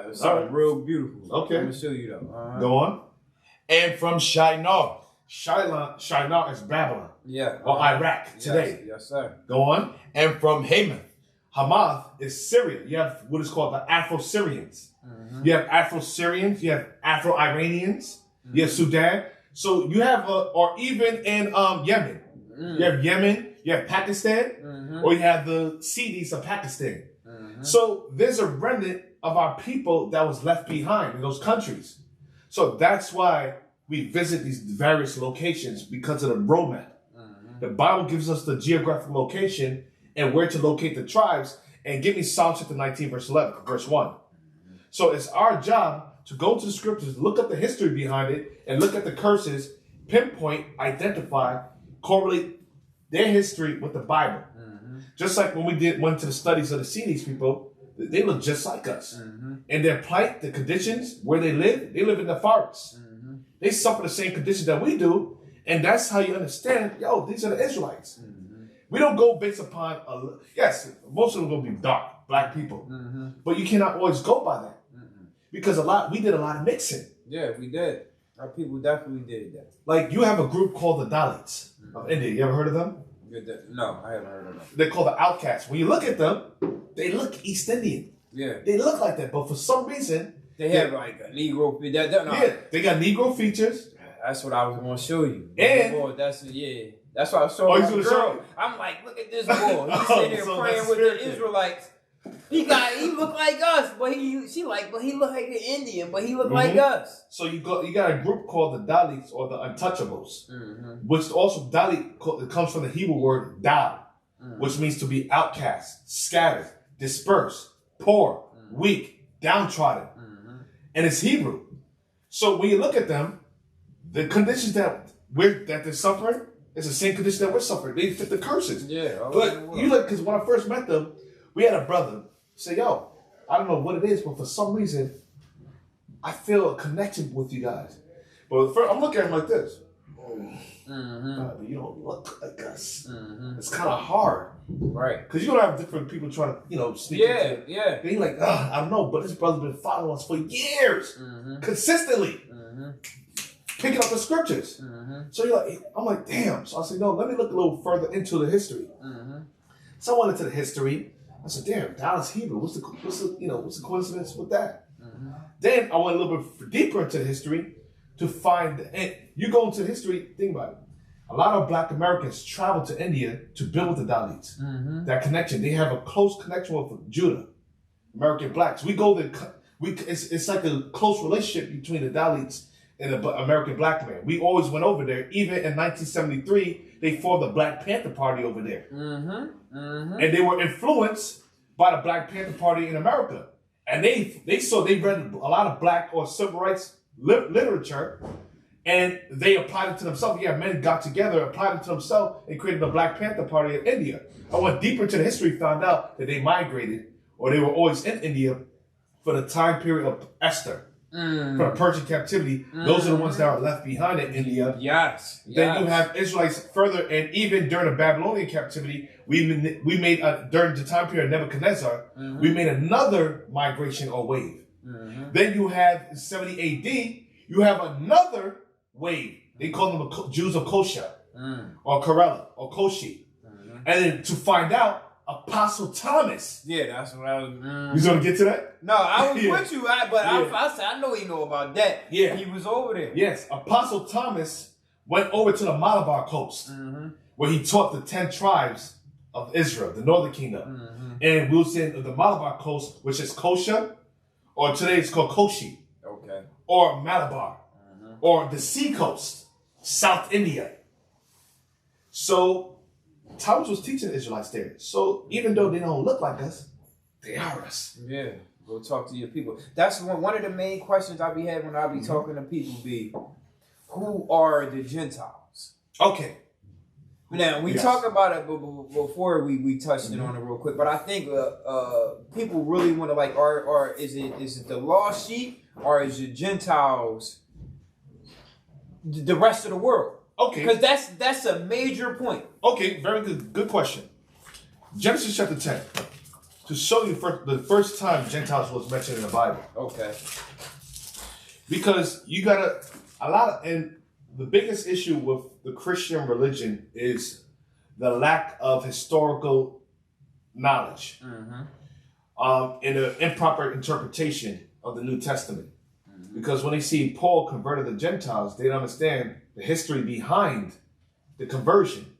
It's something real beautiful. Okay. I'm going to show you, though. Go on. And from Shinar. Shinar is Babylon. Yeah. Or Iraq today. Yes, sir. Go on. And from Hamath. Hamath is Syria. You have what is called the Afro-Syrians. You have Afro-Syrians. You have Afro-Iranians. You have Sudan. So you have, or even in Yemen. You have Yemen. You have Pakistan. Or you have the Sidis of Pakistan. So there's a remnant of our people that was left behind in those countries. So that's why we visit these various locations because of the roadmap. The Bible gives us the geographic location and where to locate the tribes. And give me Psalm chapter 19, verse 1. So it's our job to go to the scriptures, look at the history behind it, and look at the curses, pinpoint, identify, correlate their history with the Bible. Just like when we went to the studies of the Sidis people, they look just like us. And their plight, the conditions, where they live in the forests. They suffer the same conditions that we do. And that's how you understand, these are the Israelites. We don't go based upon, yes, most of them are going to be dark, black people. But you cannot always go by that. Because we did a lot of mixing. Yeah, we did. Our people definitely did that. Like you have a group called the Dalits of India. You ever heard of them? No, I haven't heard of them. They're called the outcasts. When you look at them, they look East Indian. Yeah. They look like that, but for some reason... They have like a Negro... Yeah, they got Negro features. That's what I was going to show you. And... Boy, that's why I was showing my girl. I'm like, look at this boy. He's sitting there praying with the Israelites. He looked like us, but he looked like an Indian, but he looked like us. So you got a group called the Dalits or the Untouchables, which also Dalit, it comes from the Hebrew word dal, which means to be outcast, scattered, dispersed, poor, weak, downtrodden, and it's Hebrew. So when you look at them, the conditions that they're suffering is the same condition that we're suffering. They fit the curses. Yeah, but you look, because when I first met them, we had a brother say, "Yo, I don't know what it is, but for some reason, I feel a connection with you guys." But first, I'm looking at him like this. But you don't look like us. It's kind of hard, right? Because you're gonna have different people trying to, sneak into. Yeah. They like, I don't know, but this brother's been following us for years, consistently, picking up the scriptures. So I'm like, damn. So I said, no, let me look a little further into the history. So I went into the history. I said, damn, Dallas Hebrew. What's the coincidence with that? Then I went a little bit deeper into the history to find, and you go into history, think about it. A lot of Black Americans travel to India to build with the Dalits. That connection. They have a close connection with Judah, American Blacks. We go there, it's like a close relationship between the Dalits and the American Black man. We always went over there. Even in 1973, they formed the Black Panther Party over there. And they were influenced by the Black Panther Party in America. And they read a lot of Black or civil rights literature, and they applied it to themselves. Yeah, men got together, applied it to themselves, and created the Black Panther Party in India. I went deeper into the history, found out that they migrated, or they were always in India for the time period of Esther. From the Persian captivity. Those are the ones that are left behind in India. Yes. Then you have Israelites further, and even during the Babylonian captivity, we made during the time period of Nebuchadnezzar, we made another migration or wave. Then you have 70 AD, you have another wave. They call them the Jews of Kosha, or Karela, or Koshi. And then to find out, Apostle Thomas. Yeah, that's what I was. You gonna get to that? No, I was with you, I said I know he know about that. Yeah, he was over there. Yes, Apostle Thomas went over to the Malabar coast, where he taught the 10 tribes of Israel, the northern kingdom, and we was in the Malabar coast, which is Kosha, or today it's called Koshi, or Malabar, or the sea coast, South India. So Thomas was teaching the Israelites there. So even though they don't look like us, they are us. Yeah. Go talk to your people. That's one of the main questions I be having when I be talking to people be, who are the Gentiles? Okay. Now, we talk about it before we touched it on it real quick, but I think people really want to is it the lost sheep, or is it Gentiles the rest of the world? Okay. Because that's a major point. Okay, very good question. Genesis chapter 10. To show you the first time Gentiles was mentioned in the Bible. Okay. Because you got and the biggest issue with the Christian religion is the lack of historical knowledge. And the improper interpretation of the New Testament. Because when they see Paul converted the Gentiles, they don't understand the history behind the conversion,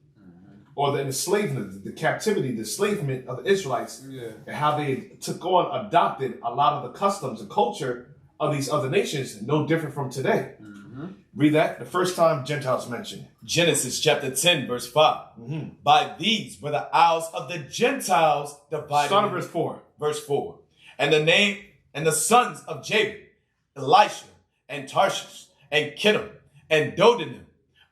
or the enslavement, the captivity, the enslavement of the Israelites, and how they adopted a lot of the customs and culture of these other nations, no different from today. Read that, the first time Gentiles mentioned. Genesis chapter 10, verse 5. By these were the isles of the Gentiles divided. Start of verse 4. Verse 4. And the name and the sons of Japheth, Elisha, and Tarshish, and Kittim, and Dodanim.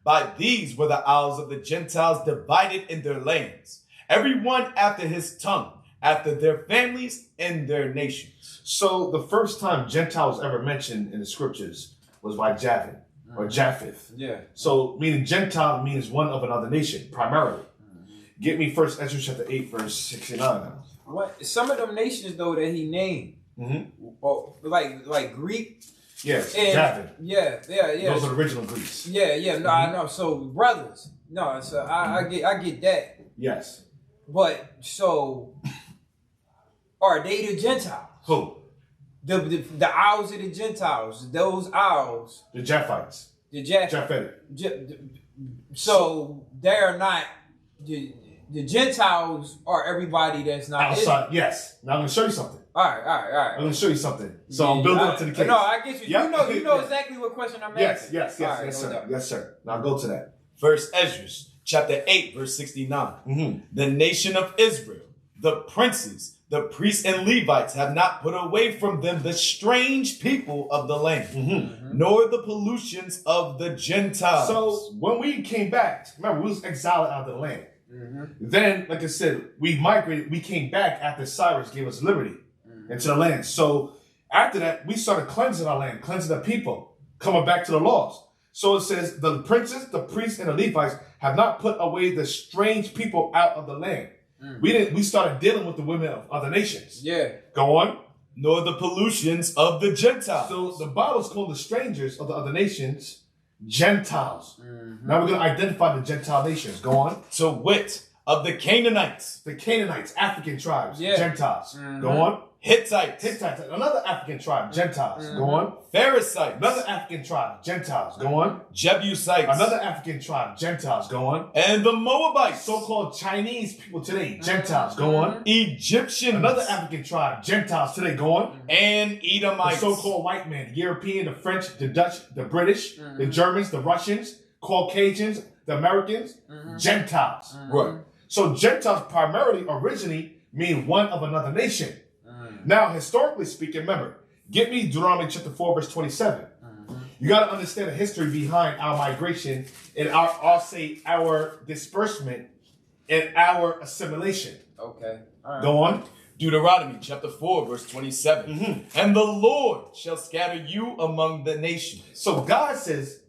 By these were the isles of the Gentiles divided in their lands, every one after his tongue, after their families and their nations. So the first time Gentiles ever mentioned in the scriptures was by Japheth, or Japheth. Yeah. So meaning Gentile means one of another nation, primarily. Get me first Ezra chapter 8, verse 69. What some of them nations though that he named, like Greek. Yes, Japheth. Yeah. Those are the original Greeks. Yeah. No, I know. So brothers, No, so I get that. Yes. But so are they the Gentiles? Who? The owls of the Gentiles. Those owls. The Japhites. The Japhetic. So they're not the Gentiles are everybody that's not outside. Yes. Now I'm going to show you something. All right. I'm going to show you something. So I'm building up to the case. No, I get you. Yep. You know exactly what question I'm asking. Yes, sir. Yes, sir. Now go to that. First Ezra, chapter 8, verse 69. The nation of Israel, the princes, the priests and Levites have not put away from them the strange people of the land, nor the pollutions of the Gentiles. So when we came back, remember, we was exiled out of the land. Then, like I said, we migrated. We came back after Cyrus gave us liberty into the land. So after that, we started cleansing our land, cleansing the people, coming back to the laws. So it says, the princes, the priests, and the Levites have not put away the strange people out of the land. We started dealing with the women of other nations. Yeah. Go on. Nor the pollutions of the Gentiles. So the Bible's called the strangers of the other nations Gentiles. Now we're going to identify the Gentile nations. Go on. To wit, of the Canaanites. The Canaanites, African tribes, Yeah. Gentiles. Go on. Hittites. Another African tribe, Gentiles. Go on. Pharisees. Another African tribe, Gentiles. Go on. Jebusites. Another African tribe, Gentiles. Go on. And the Moabites. So-called Chinese people today, Gentiles. Go on. Egyptians. Another African tribe, Gentiles today. Go on. And The Edomites. so-called white man, the European, the French, the Dutch, the British, the Germans, the Russians, Caucasians, the Americans, Gentiles. Right. So Gentiles primarily originally mean one of another nation. Now, historically speaking, remember, get me Deuteronomy chapter 4, verse 27. You got to understand the history behind our migration and our disbursement and our assimilation. Okay. All right. Go on. Deuteronomy chapter 4, verse 27. And the Lord shall scatter you among the nations. So God says,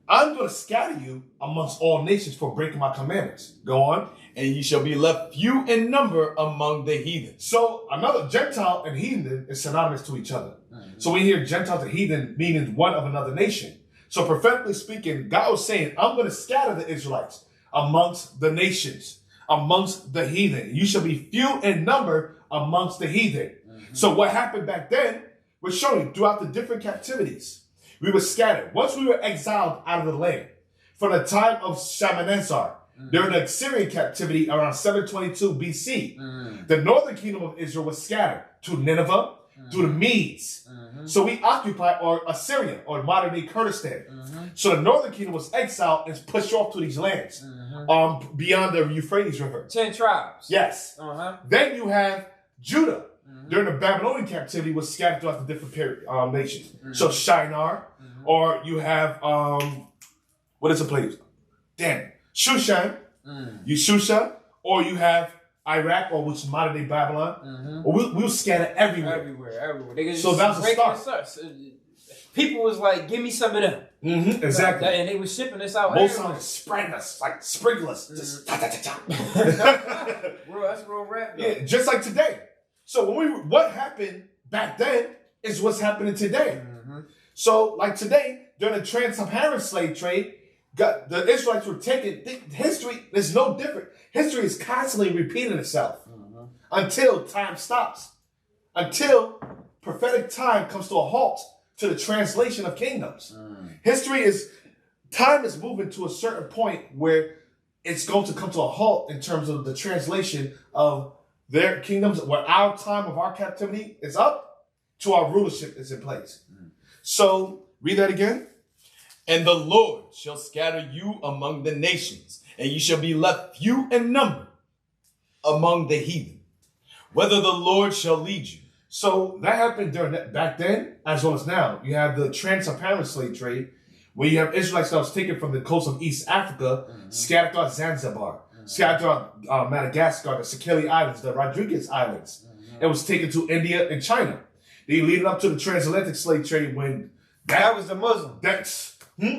I'm going to scatter you amongst all nations for breaking my commandments. Go on. And ye shall be left few in number among the heathen. So another Gentile and heathen is synonymous to each other. So we hear Gentile to heathen meaning one of another nation. So prophetically speaking, God was saying, I'm going to scatter the Israelites amongst the nations, amongst the heathen. You shall be few in number amongst the heathen. So what happened back then was showing throughout the different captivities. We were scattered. Once we were exiled out of the land, from the time of Shalmaneser, during the Assyrian captivity around 722 BC, the northern kingdom of Israel was scattered to Nineveh, to the Medes. So we occupied Assyria, or modern-day Kurdistan. So the northern kingdom was exiled and pushed off to these lands beyond the Euphrates River. 10 tribes. Yes. Then you have Judah. During the Babylonian captivity was scattered throughout the different nations. So Shinar, or you have, what is the place? Damn. Shushan, Shusha, or you have Iraq, or which is modern day Babylon. Or we'll scatter everywhere. Everywhere. They So that's a start. People was like, give me some of them. Exactly. And they were shipping us out. Most of them spraying us, like sprinklers. Just ta-ta-ta-ta. That's real rap. Yeah, just like today. So what happened back then is what's happening today. So like today, during the trans-Saharan slave trade, the Israelites were taken. History is no different. History is constantly repeating itself until time stops. Until prophetic time comes to a halt to the translation of kingdoms. Time is moving to a certain point where it's going to come to a halt in terms of the translation of their kingdoms, where our time of our captivity is up to our rulership is in place. So read that again. And the Lord shall scatter you among the nations, and you shall be left few in number among the heathen, whether the Lord shall lead you. So that happened back then, as well as now. You have the trans-Saharan slave trade, where you have Israelites that was taken from the coast of East Africa, scattered throughout Zanzibar, scattered throughout Madagascar, the Sakeli Islands, the Rodriguez Islands. It was taken to India and China. They leading up to the transatlantic slave trade when that was the Muslim.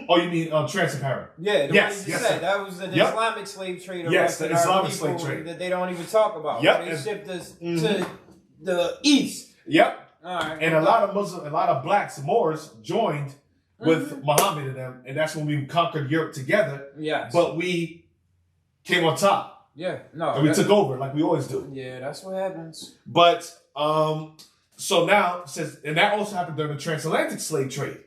Oh, you mean trans-Saharan? Yeah, yes, one you said. That was the Islamic slave trade. Yes, the Islamic slave trade that they don't even talk about. Yep. They shipped us to the east. Yep. All right. And a lot of blacks, Moors, joined with Muhammad and them, and that's when we conquered Europe together. Yes. But we came on top. Yeah, no. And we took over like we always do. Yeah, that's what happens. But, so now, and that also happened during the transatlantic slave trade,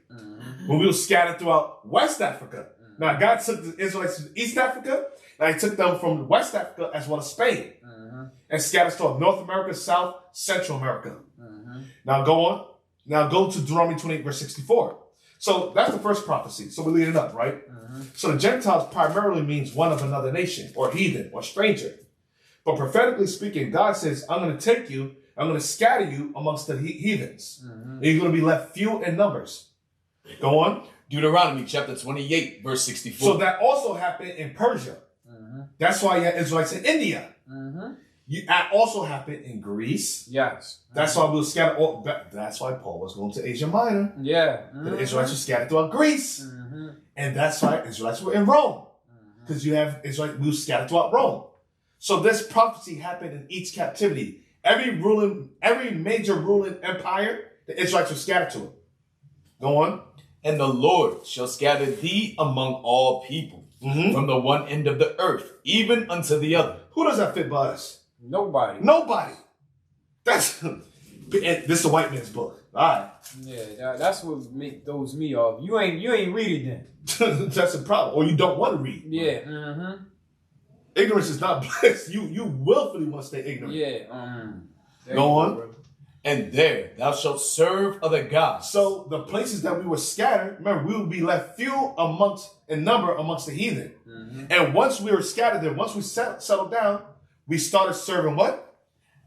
when we were scattered throughout West Africa. Now, God took the Israelites to East Africa, and he took them from West Africa as well as Spain, and scattered throughout North America, South, Central America. Now, go on. Now, go to Deuteronomy 28, verse 64. So, that's the first prophecy. So, we lead it up, right? So, the Gentiles primarily means one of another nation, or heathen, or stranger. But prophetically speaking, God says, I'm going to take you, I'm going to scatter you amongst the heathens. And you're going to be left few in numbers. Go on. Deuteronomy chapter 28, verse 64. So that also happened in Persia. That's why you had Israelites in India. That also happened in Greece. Yes. That's why we were scattered. That's why Paul was going to Asia Minor. Yeah. The Israelites were scattered throughout Greece. And that's why Israelites were in Rome. Because you have Israelites, we were scattered throughout Rome. So this prophecy happened in each captivity. Every major ruling empire, the Israelites were scattered to it. Go on. And the Lord shall scatter thee among all people, from the one end of the earth, even unto the other. Who does that fit by us? Nobody. Nobody. This is the white man's book. All right. Yeah, that's what throws me off. You ain't read it then. That's a problem. Or you don't want to read. Yeah. Ignorance is not bliss. You willfully want to stay ignorant. Yeah. Go on. And there thou shalt serve other gods. So the places that we were scattered, remember, we would be left few in number amongst the heathen. And once we were scattered there, once we settled down, we started serving what?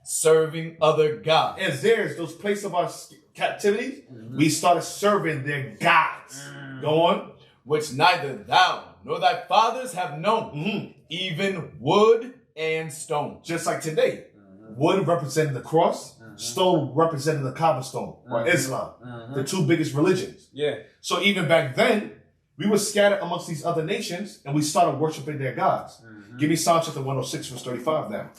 Serving other gods. And there's those places of our captivity, we started serving their gods. Go on. Which neither thou nor thy fathers have known, even wood and stone. Just like today. Wood representing the cross, stone representing the cobblestone, or Islam, the two biggest religions. Yeah. So even back then, we were scattered amongst these other nations, and we started worshiping their gods. Give me Psalm chapter 106, verse 35 now.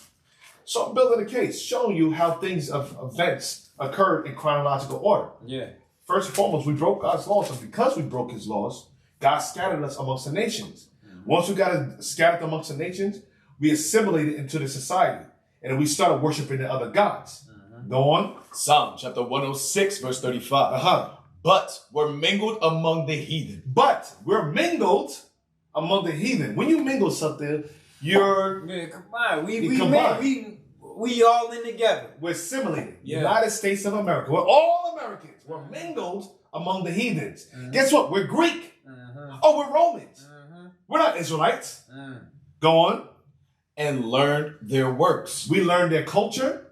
So I'm building a case, showing you how events occurred in chronological order. Yeah. First and foremost, we broke God's laws, and because we broke his laws, God scattered us amongst the nations. Once we got scattered amongst the nations, we assimilated into the society. And we started worshiping the other gods. Go on. Psalm chapter 106, verse 35. But were mingled among the heathen. But we're mingled among the heathen. When you mingle something, you're... Yeah, come on. We all in together. We're assimilated. Yeah. United States of America. We're all Americans. We're mingled among the heathens. Guess what? We're Greek. Oh, we're Romans. We're not Israelites. Go on. And learned their works. We learned their culture.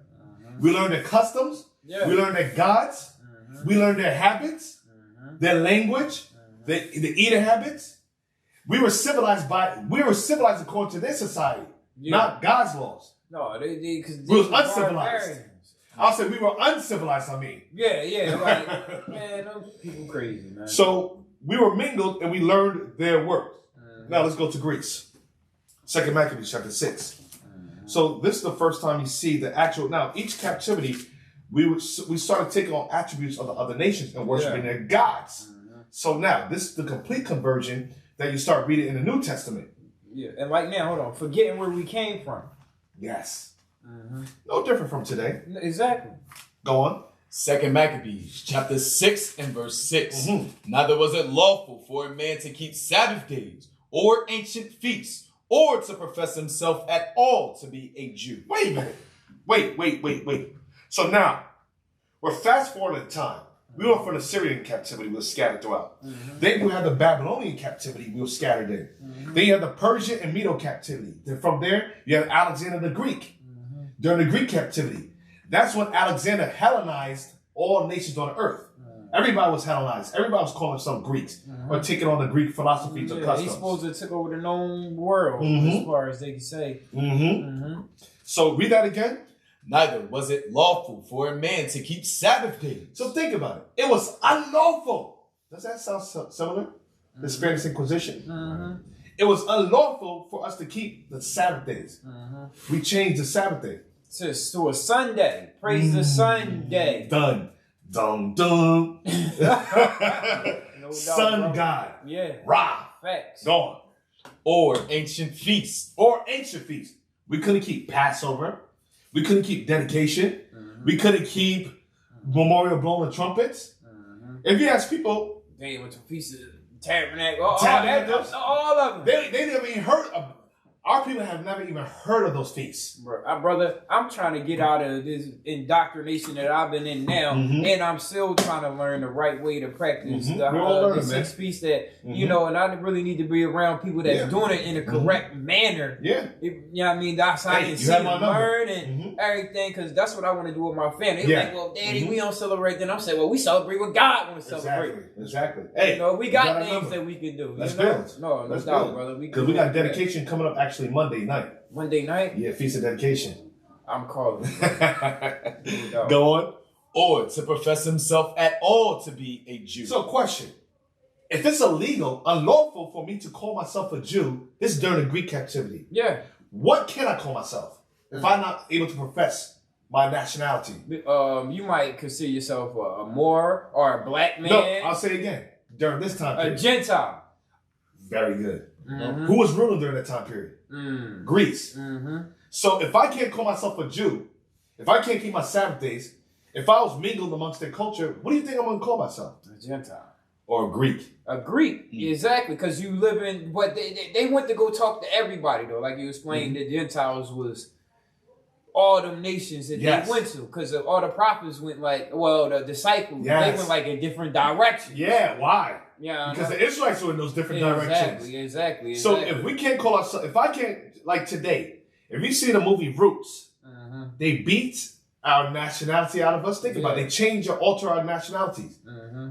We learned their customs. Yeah. We learned their gods. We learned their habits, their language, the eating habits. We were civilized according to their society, not God's laws. No, because we was uncivilized. I'll say we were uncivilized, Yeah, like, man, those people crazy, man. So we were mingled and we learned their work. Now let's go to Greece. 2 Maccabees chapter 6. So this is the first time you see the actual. Now each captivity, we started taking on attributes of the other nations and worshiping their gods. So now this is the complete conversion that you start reading in the New Testament. Yeah, and like now, hold on, forgetting where we came from. Yes. No different from today. Exactly. Go on. 2 Maccabees chapter 6 and verse 6. Neither was it lawful for a man to keep Sabbath days or ancient feasts, or to profess himself at all to be a Jew. Wait a minute. Wait. So now, we're fast forwarding time. We went from the Syrian captivity, we were scattered throughout. Then you had the Babylonian captivity, we were scattered in. Then you had the Persian and Medo captivity. Then from there, you had Alexander the Greek. During the Greek captivity, that's when Alexander Hellenized all nations on the earth. Everybody was Hellenized. Everybody was calling themselves Greeks or taking on the Greek philosophies or customs. He's supposed to take over the known world, as far as they can say. So read that again. Neither was it lawful for a man to keep Sabbath days. So think about it. It was unlawful. Does that sound similar? The Spanish Inquisition. It was unlawful for us to keep the Sabbath days. We changed the Sabbath day. To a Sunday. Praise the Sunday. Done. Dum dum. No doubt, Sun bro. God. Yeah. Ra. Facts. Gone. or ancient feasts. Or ancient feasts. We couldn't keep Passover. We couldn't keep dedication. We couldn't keep memorial blowing the trumpets. If you ask people, They went to Feast of Tabernacle, all of them. they never even heard of. Our people have never even heard of those feasts. Brother, I'm trying to get out of this indoctrination that I've been in now, and I'm still trying to learn the right way to practice the 6 feasts that, you know, and I really need to be around people that's doing it in a correct manner. Yeah. You know what I mean? That's how I can see and learn and everything, because that's what I want to do with my family. They're like, well, Daddy, we don't celebrate. Then I'm saying, well, we celebrate what God wants to celebrate. Exactly. Hey, you know, we got things that we can do. Let's you know? build. No doubt, brother. Because we got dedication coming up actually Monday night. Monday night? Yeah, Feast of Dedication. I'm calling. Go on. Or to profess himself at all to be a Jew. So, question. If it's illegal, unlawful for me to call myself a Jew, this is during the Greek captivity. Yeah. What can I call myself if I'm not able to profess my nationality? You might consider yourself a Moor or a black man. No, I'll say it again. During this time period. A Gentile. Very good. Who was ruling during that time period? Greece. So if I can't call myself a Jew, if I can't keep my Sabbath days, if I was mingled amongst their culture, what do you think I'm going to call myself? A Gentile. Or a Greek. A Greek, exactly, because you live in, but they went to go talk to everybody, though. Like you explained, the Gentiles was all them nations that they went to, because all the prophets went the disciples, they went like in different directions. Yeah, why? Yeah, because the Israelites were in those different directions. Exactly. So if we can't call ourselves, if I can't, like today, if you see the movie Roots, they beat our nationality out of us. Think about it. They change or alter our nationalities.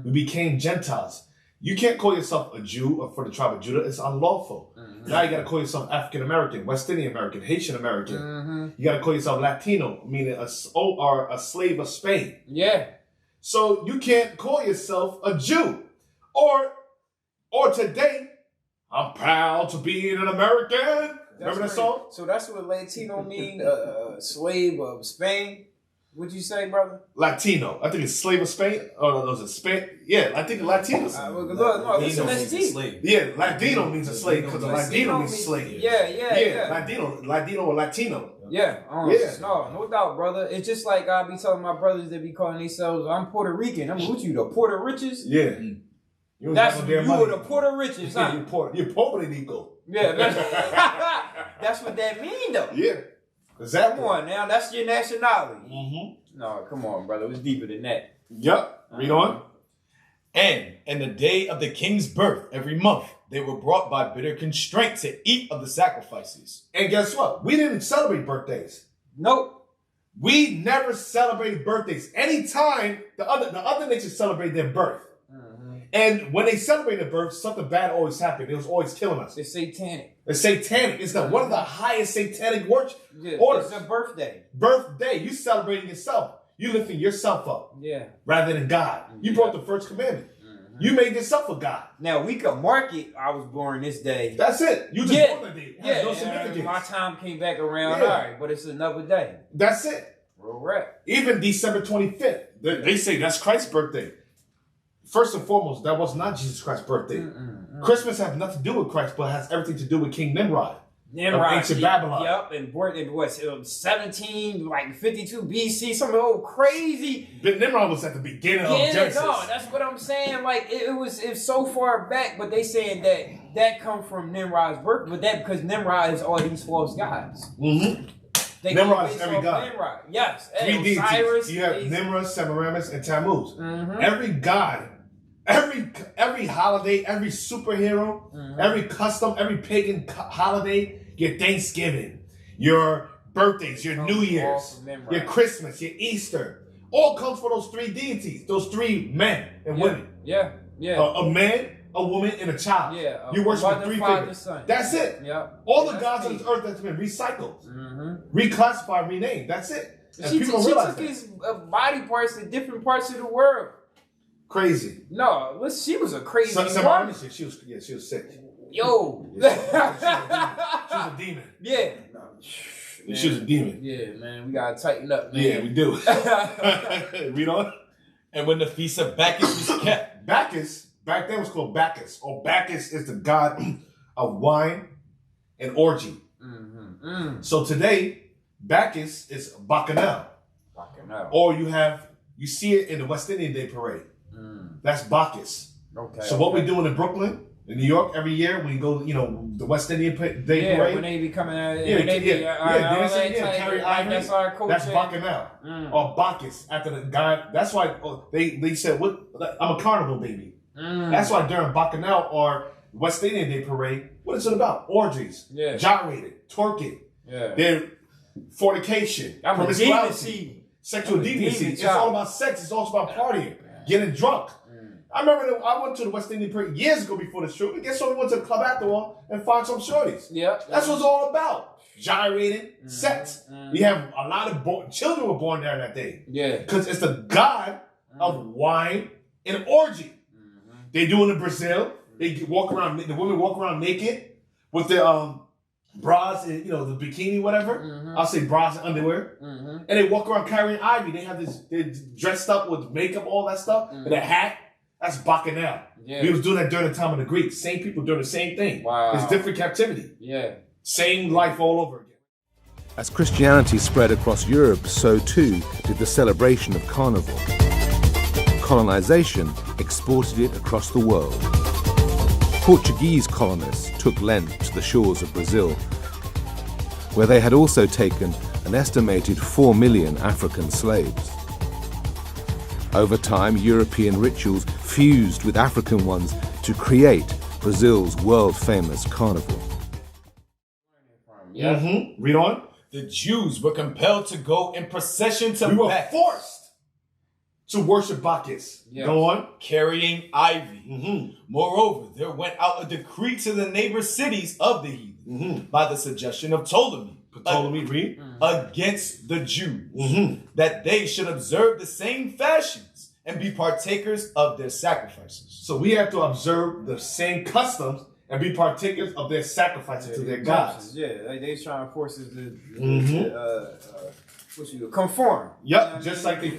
We became Gentiles. You can't call yourself a Jew or for the tribe of Judah. It's unlawful. Now you got to call yourself African American, West Indian American, Haitian American. You got to call yourself Latino, meaning a slave of Spain. Yeah. So you can't call yourself a Jew. Or today, I'm proud to be an American. Remember that song? So that's what Latino mean, slave of Spain. What'd you say, brother? Latino. I think it's slave of Spain. Oh, no, it's Spain. Yeah, I think Latino. Latino means a slave. Yeah, Latino means a slave because Latino means slave. Yeah. Latino or Latino. Yeah. No doubt, brother. It's just like I be telling my brothers that be calling themselves, I'm Puerto Rican. I'm with you, the Puerto Riches. Yeah. That's you were the Puerto Riches, huh? You're Puerto Rico. Yeah, that's what that mean, though. Yeah. Exactly. Come on now, that's your nationality. No, come on, brother. It was deeper than that. Yep. Read on. And in the day of the king's birth, every month, they were brought by bitter constraint to eat of the sacrifices. And guess what? We didn't celebrate birthdays. Nope. We never celebrated birthdays. Anytime the other nations celebrate their birth. And when they celebrate their birth, something bad always happened. It was always killing us. It's satanic. It's satanic. It's one of the highest satanic orders. It's a birthday. Birthday. You celebrating yourself. You lifting yourself up. Yeah. Rather than God. You broke the first commandment. You made yourself a God. Now we could mark it. I was born this day. That's it. You just born a day. It has no significance. My time came back around. All right, but it's another day. That's it. Real rap. Even December 25th. They say that's Christ's birthday. First and foremost, that was not Jesus Christ's birthday. Christmas has nothing to do with Christ, but has everything to do with King Nimrod. Of ancient Babylon. Yep, and born in what, 52 BC, some old crazy. But Nimrod was at the beginning of Genesis. No, that's what I'm saying. Like it's so far back, but they saying that come from Nimrod's birth, but that because Nimrod is all these false gods. Nimrod is every god. Nimrod. Yes. 3 deities. Osiris, You have Nimrod, Semiramis, and Tammuz. Every god, every holiday, every superhero, every custom, every pagan holiday, your Thanksgiving, your birthdays, your New Year's, your Christmas, your Easter, all comes from those 3 deities, those 3 men and women. Yeah. A man, a woman, and a child. Yeah. You worship 3 figures. Son. That's it. Yeah. All the gods on this earth that's been recycled, reclassified, renamed. That's it. And She people realize took his body parts to different parts of the world. Crazy. No, she was a crazy woman. She was sick. Yo. She was a demon. Yeah. She was a demon. Yeah, man. We gotta tighten up, man. Yeah, we do. Read on. And when the feast of Bacchus was kept. Bacchus, back then was called Bacchus. Or Bacchus is the god of wine and orgy. So today, Bacchus is Bacchanal. Or you see it in the West Indian Day Parade. That's Bacchus. Okay. So what we doing in Brooklyn, in New York, every year when you go, the West Indian Day Parade. When they be coming out, carry ivy. That's our culture. That's Bacchanal or Bacchus after the guy. That's why they said, "What? I'm a carnival baby." That's why during Bacchanal or West Indian Day Parade, what is it about? Orgies, gyrated, twerking, they're fornication, promiscuity, sexual deviancy. It's all about sex. It's also about partying, getting drunk. I remember I went to the West Indian Parade years ago before the show. Guess what? We went to the club after all and found some shorties. That's what it's all about. Gyrating, sex. We have a lot of children were born there that day. Because it's the god of wine and orgy. They do it in Brazil. They walk around. The women walk around naked with their bras and the bikini, whatever. I'll say bras and underwear. And they walk around carrying ivy. They have this. They're dressed up with makeup, all that stuff, and a hat. That's Bacchanal. We was doing that during the time of the Greeks. Same people doing the same thing. Wow. It's different captivity. Same life all over again. As Christianity spread across Europe, so too did the celebration of Carnival. Colonization exported it across the world. Portuguese colonists took Lent to the shores of Brazil, where they had also taken an estimated 4 million African slaves. Over time, European rituals fused with African ones to create Brazil's world-famous Carnival. Read on. The Jews were compelled to go in procession to We were Bacchus, forced to worship Bacchus. Go on. carrying ivy. Moreover, there went out a decree to the neighbor cities of the heathen by the suggestion of Ptolemy. Read. Against the Jews, that they should observe the same fashions and be partakers of their sacrifices. So we have to observe the same customs and be partakers of their sacrifices to their gods. They trying to force us to conform. Just like they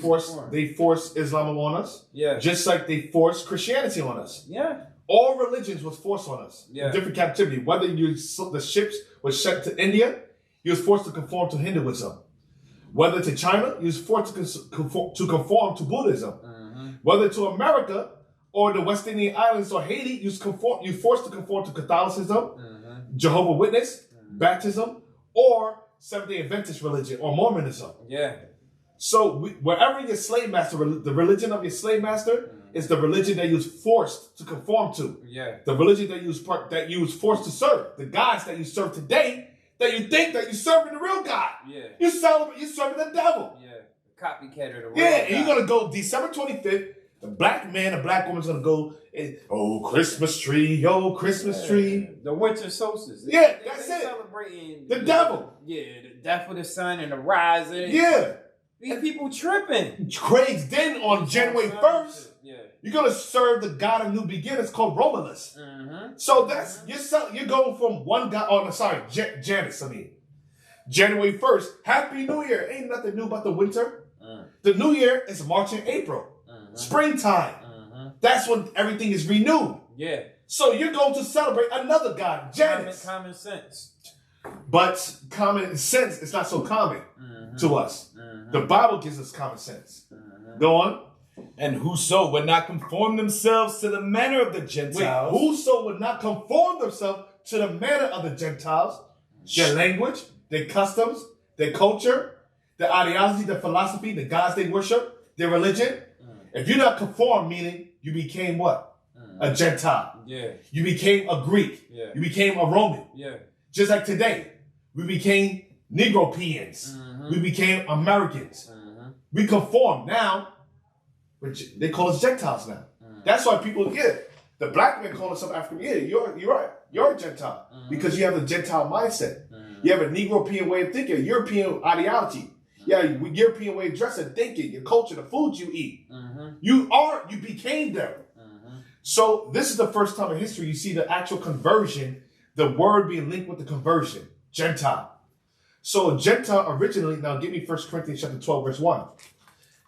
force Islam on us. Just like they force Christianity on us. All religions was forced on us. Different captivity. Whether the ships were sent to India, he was forced to conform to Hinduism. Whether to China, he was forced to conform to Buddhism. Whether to America or the West Indian Islands or Haiti, you forced to conform to Catholicism, Jehovah's Witness, baptism, or Seventh-day Adventist religion or Mormonism. So wherever your slave master, the religion of your slave master is the religion that you was forced to conform to. The religion that you was forced to serve. The gods that you serve today, that you think that you're serving the real God. You're serving the devil. Copycat of the real God. and you're gonna go December 25th. The black man, the black woman's gonna go. Oh, Christmas tree, oh, Christmas tree. The winter solstice. That's it. Celebrating the devil. The death of the sun and the rising. These people tripping. Craig's then on January 1st. You're gonna serve the God of new beginnings called Romulus. So that's you're going from one God. Oh, no, sorry, Janus. January 1st. Happy New Year. Ain't nothing new about the winter. The New Year is March and April. Springtime. That's when everything is renewed. So you're going to celebrate another God, Janus. Common sense. But common sense is not so common to us. The Bible gives us common sense. Go on. And whoso would not conform themselves to the manner of the Gentiles. Whoso would not conform themselves to the manner of the Gentiles, their language, their customs, their culture, their ideology, their philosophy, the gods they worship, their religion. If you're not conform, meaning you became what? A Gentile. You became a Greek. You became a Roman. Just like today, we became Negropeans. We became Americans. We conform. Now, they call us Gentiles now. That's why people, the black men call us African. You're right. You're a Gentile because you have a Gentile mindset. You have a Negropean way of thinking, a European ideology. European way of dressing, thinking, your culture, the food you eat. You became them. So this is the first time in history you see the actual conversion, the word being linked with the conversion, Gentile. So Gentile originally, now give me 1 Corinthians chapter 12, verse 1.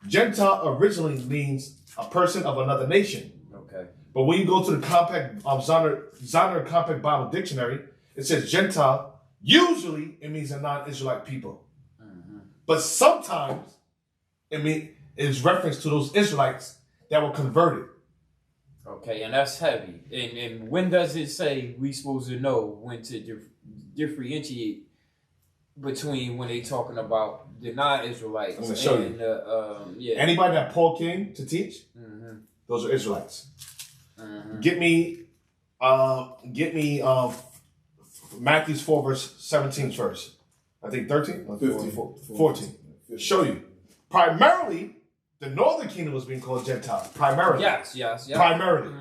Gentile originally means a person of another nation. But when you go to the compact Zonner Compact Bible Dictionary, it says Gentile. Usually, it means a non-Israelite people. But sometimes, it's reference to those Israelites that were converted. Okay, and that's heavy. And when does it say we supposed to know when to differentiate between when they talking about the non-Israelites? I'm going to show you. Anybody that Paul came to teach, those are Israelites. Get me Matthew 4 verse 17 first. I think 13? 14. Show you. Primarily, the northern kingdom was being called Gentiles. Primarily. Yes. Primarily.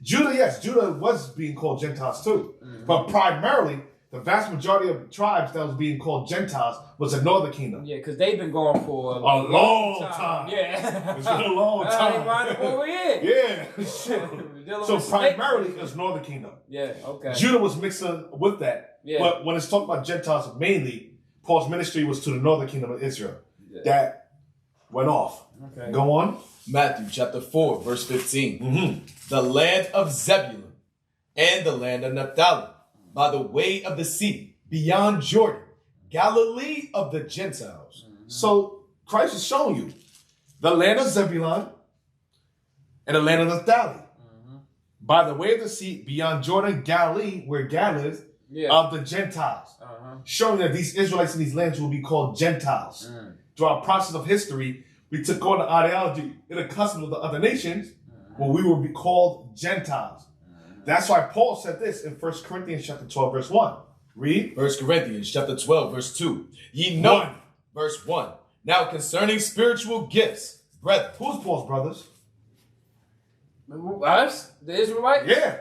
Judah was being called Gentiles too. But primarily, the vast majority of tribes that was being called Gentiles was the northern kingdom. Yeah, because they've been going for a long time. Yeah. It's been a long time. They find it over here. Yeah, sure. So primarily, it was northern kingdom. Yeah, okay. Judah was mixing with that. Yeah. But when it's talking about Gentiles, mainly, Paul's ministry was to the northern kingdom of Israel. Yeah. That went off. Okay. Go on. Matthew chapter 4, verse 15. The land of Zebulun and the land of Naphtali, by the way of the sea, beyond Jordan, Galilee of the Gentiles. So Christ is showing you the land of Zebulun and the land of Naphtali. By the way of the sea, beyond Jordan, Galilee, where Galilee is, of the Gentiles. Showing that these Israelites in these lands will be called Gentiles. Throughout the process of history, we took on the ideology and the customs of the other nations where we will be called Gentiles. That's why Paul said this in 1 Corinthians chapter 12, verse 1. Read. 1 Corinthians chapter 12, verse 2. Ye know, verse 1. Now concerning spiritual gifts, brethren. Who's Paul's brothers? Us? The Israelites? Yeah.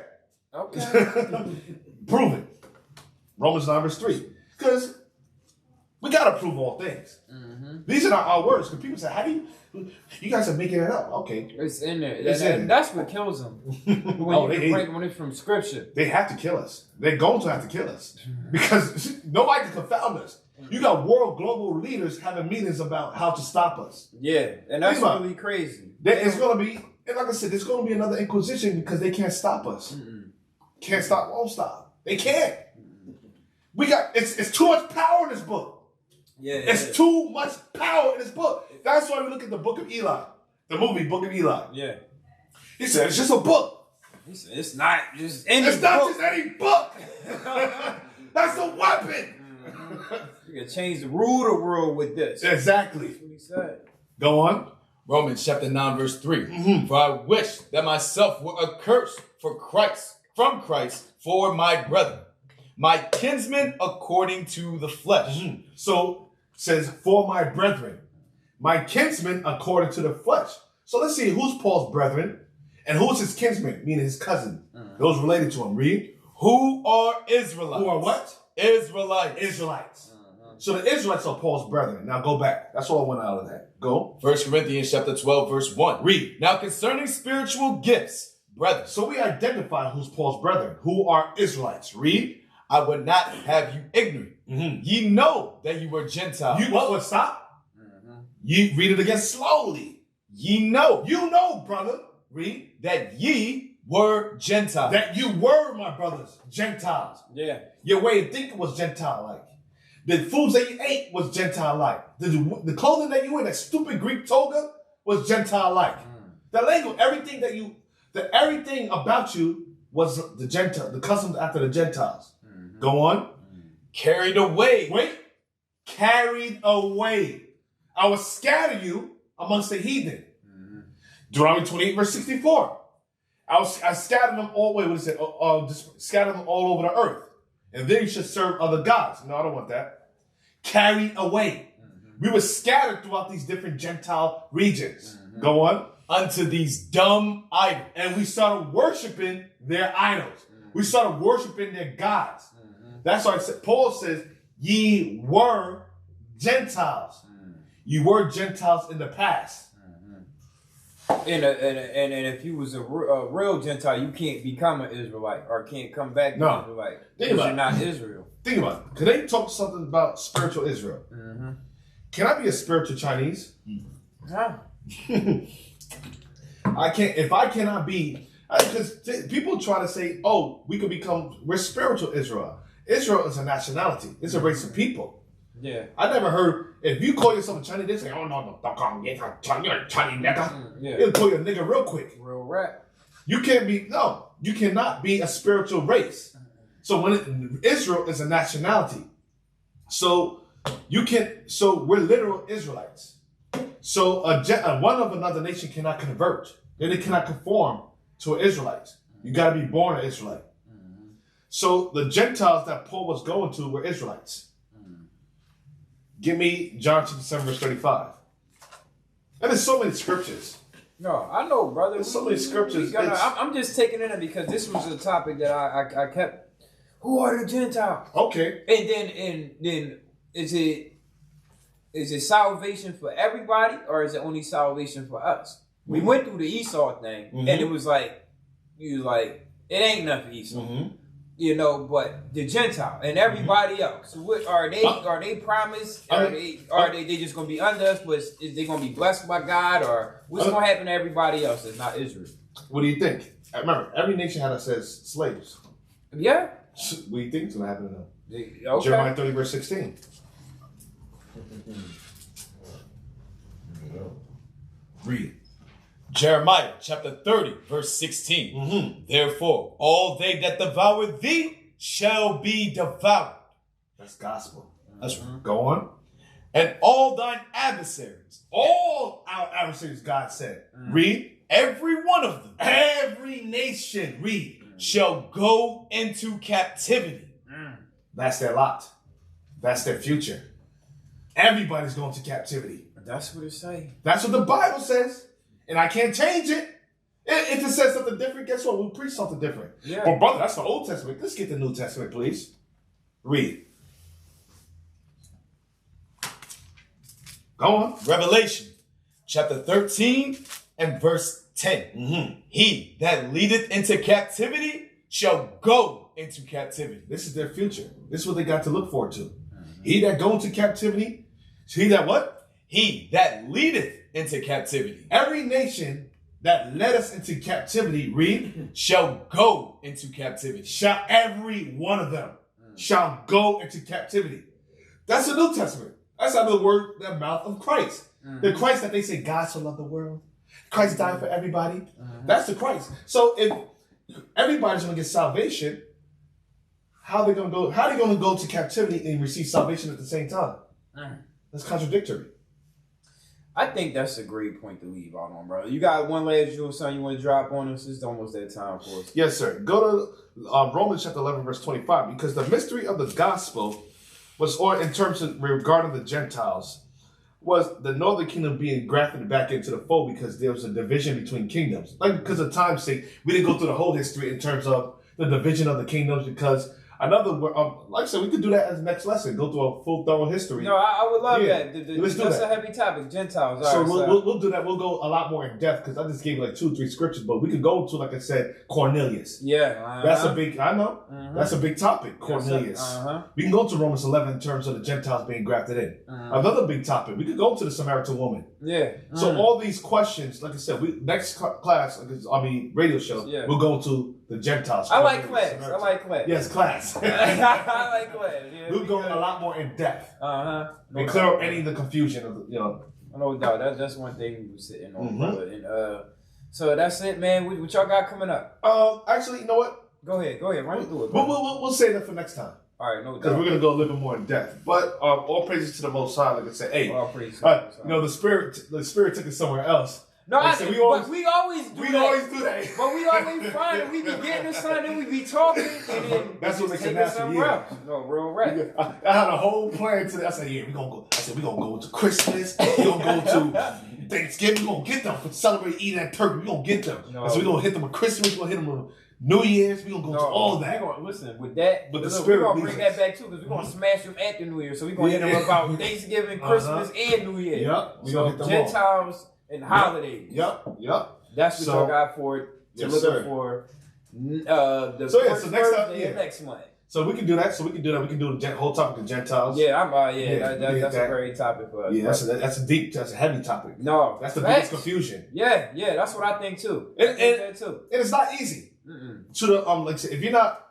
Okay. Prove it. Romans 9, verse 3. Because we got to prove all things. These are not our words. Because people say, how do you guys are making it up? Okay. It's in there. That's what kills them. When it's from scripture. They have to kill us. They're going to have to kill us. Because nobody can confound us. You got world global leaders having meetings about how to stop us. Yeah. And that's really crazy. It's going to be, and like I said, there's going to be another inquisition because they can't stop us. Can't stop, won't stop. They can't. We got, it's too much power in this book. Yeah, it's too much power in this book. That's why we look at the Book of Eli, the movie Book of Eli. Yeah, he said it's just a book. He said it's not just any book. It's not just any book. That's a weapon. You can change the rule of the world with this. Exactly. That's what he said. Go on. Romans chapter 9, verse 3. For I wish that myself were accursed from Christ for my brethren, my kinsmen according to the flesh. So says, for my brethren, my kinsmen according to the flesh. So let's see who's Paul's brethren and who's his kinsmen, meaning his cousin. Those related to him. Read. Who are Israelites? Who are what? Israelites. So the Israelites are Paul's brethren. Now go back. That's all I went out of that. Go. 1 Corinthians chapter 12, verse 1. Read. Now concerning spiritual gifts, brethren. So we identify who's Paul's brethren, who are Israelites. Read. I would not have you ignorant. Ye know that you were Gentiles. You what? Stop. You read it again slowly. Ye know. You know, brother. Read. That ye were Gentiles. That you were, my brothers, Gentiles. Yeah. Your way of thinking was Gentile-like. The foods that you ate was Gentile-like. The clothing that you wear, that stupid Greek toga, was Gentile-like. The language, everything about you was the Gentile, the customs after the Gentiles. Go on. Carried away. Wait. Carried away. I will scatter you amongst the heathen. Deuteronomy 28, verse 64. I scattered them all. Wait, what is it? Just scatter them all over the earth. And then you should serve other gods. No, I don't want that. Carried away. We were scattered throughout these different Gentile regions. Go on. Unto these dumb idols. And we started worshiping their idols. We started worshiping their gods. That's why Paul says, ye were Gentiles. You were Gentiles in the past. And if you was a real Gentile, you can't become an Israelite or can't come back to an Israelite. Because you're not Israel. Think about it. Could they talk something about spiritual Israel? Can I be a spiritual Chinese? Huh? I can't. If I cannot be Because people try to say, "Oh, we're spiritual Israel." Israel is a nationality. It's a race of people. Yeah. I never heard if you call yourself a Chinese, they say, "Oh no, don't call me a Chinese nigga." Yeah. They'll call you a nigga real quick. Real rap. You cannot be a spiritual race. So Israel is a nationality. So we're literal Israelites. So one of another nation cannot convert. They cannot conform to an Israelite. You got to be born an Israelite. So the Gentiles that Paul was going to were Israelites. Give me John chapter 7 verse 35. And there's so many scriptures. No, I know, brother. There's so many scriptures. I'm just taking it in because this was a topic that I kept. Who are the Gentiles? Okay. And then is it salvation for everybody or is it only salvation for us? We went through the Esau thing and it was like it ain't nothing for Esau. You know, but the Gentile and everybody else, what are they? Are they promised? Are they just gonna be under us? But is they gonna be blessed by God, or what's gonna happen to everybody else that's not Israel? What do you think? Remember, every nation had us as slaves. Yeah. What do you think is gonna happen to them? Okay. Jeremiah 30 verse 16. Read. Jeremiah chapter 30, verse 16. Therefore, all they that devour thee shall be devoured. That's gospel. That's right. Go on. And all thine adversaries, All our adversaries, God said. Read. every one of them, Every nation, read. shall go into captivity. That's their lot. That's their future. Everybody's going to captivity. That's what it say. That's what the Bible says. And I can't change it. If it says something different, guess what? We'll preach something different. Yeah. Well, brother, that's the Old Testament. Let's get the New Testament, please. Read. Go on. Revelation chapter 13 and verse 10. He that leadeth into captivity shall go into captivity. This is their future. This is what they got to look forward to. He that go into captivity, he that what? He that leadeth into captivity. Every nation that led us into captivity, read, shall go into captivity. shall every one of them shall go into captivity. That's the New Testament. That's how the mouth of Christ. The Christ that they say, God so loved the world. Christ died for everybody. That's the Christ. So if everybody's going to get salvation, how are they going to go to captivity and receive salvation at the same time? That's contradictory. I think that's a great point to leave out on, brother. You got one last jewel, son, you want to drop on us? It's almost that time for us. Yes, sir. Go to Romans chapter 11, verse 25, because the mystery of the gospel was, or in terms of regarding the Gentiles, was the northern kingdom being grafted back into the fold because there was a division between kingdoms. Like, because of time's sake, we didn't go through the whole history in terms of the division of the kingdoms because like I said, we could do that as the next lesson. Go through a full, thorough history. No, I would love that. Let's do that's that. a heavy topic, Gentiles. So All right, we'll do that. We'll go a lot more in depth because I just gave you like 2 or 3 scriptures, but we could go to, like I said, Cornelius. Yeah. That's a big, I know. That's a big topic, Cornelius. We can go to Romans 11 in terms of the Gentiles being grafted in. Another big topic. We could go to the Samaritan woman. Yeah. So all these questions, like I said, next class, radio show, we'll go to the Gentiles. I like class. I like class. Yes, class. I like class. Yeah, we'll go a lot more in depth. No and clear up any of the confusion of No doubt. That's one thing we were sitting on, brother. And so that's it, man. What y'all got coming up? Actually, you know what? Go ahead. Run through it. We'll say that for next time. All right, no doubt. Because we're gonna go a little bit more in depth. But all praises to the Most High. Like I said, hey, all praises. The spirit took us somewhere else. No, like we always do that. But we always find it. We be getting to something, we be talking, and then that's what makes it natural. Yeah. No, real rap. I had a whole plan today. I said, we're gonna go. I said, we're gonna go to Christmas. We're gonna go to Thanksgiving. We're gonna get them for celebrating eating that turkey. We're gonna get them. So we're gonna hit them with Christmas. We're gonna hit them with New Year's. We're gonna go to all that. Listen, with that, but the spirit, we're gonna bring that back too, because we're gonna smash them at the New Year. So we're gonna hit them about Thanksgiving, Christmas, and New Year. Yep. So Gentiles and holidays. Yep. That's what y'all got for it. To look for the first Thursday of next month. So we can do that. We can do the whole topic of Gentiles. Yeah, that's a great topic for us. Yeah, that's a heavy topic. No, that's the biggest confusion. Yeah, that's what I think too. And it's not easy. To the like I said, if you're not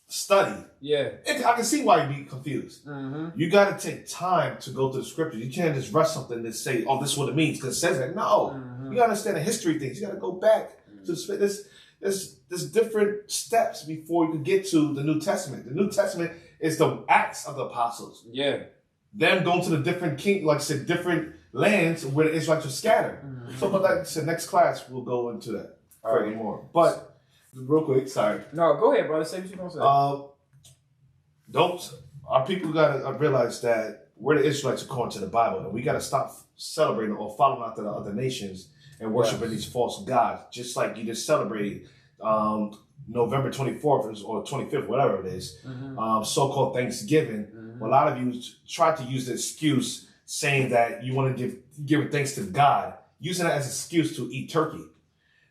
studied, I can see why you'd be confused. You got to take time to go through the scriptures. You can't just rush something and say, "Oh, this is what it means," because it says that. No, you got to understand the history of things. You got to go back to this. There's different steps before you can get to the New Testament. The New Testament is the Acts of the Apostles. Yeah. Them going to the different different lands where the Israelites are scattered. So, but like I said, next class we'll go into that more. But real quick, sorry. No, go ahead, brother. Say what you're gonna say. Our people gotta realize that we're the Israelites according to the Bible, and we gotta stop celebrating or following after the other nations and worshiping these false gods, just like you just celebrated November 24th or 25th, whatever it is, so-called Thanksgiving. Well, a lot of you try to use the excuse saying that you want to give thanks to God, using that as an excuse to eat turkey,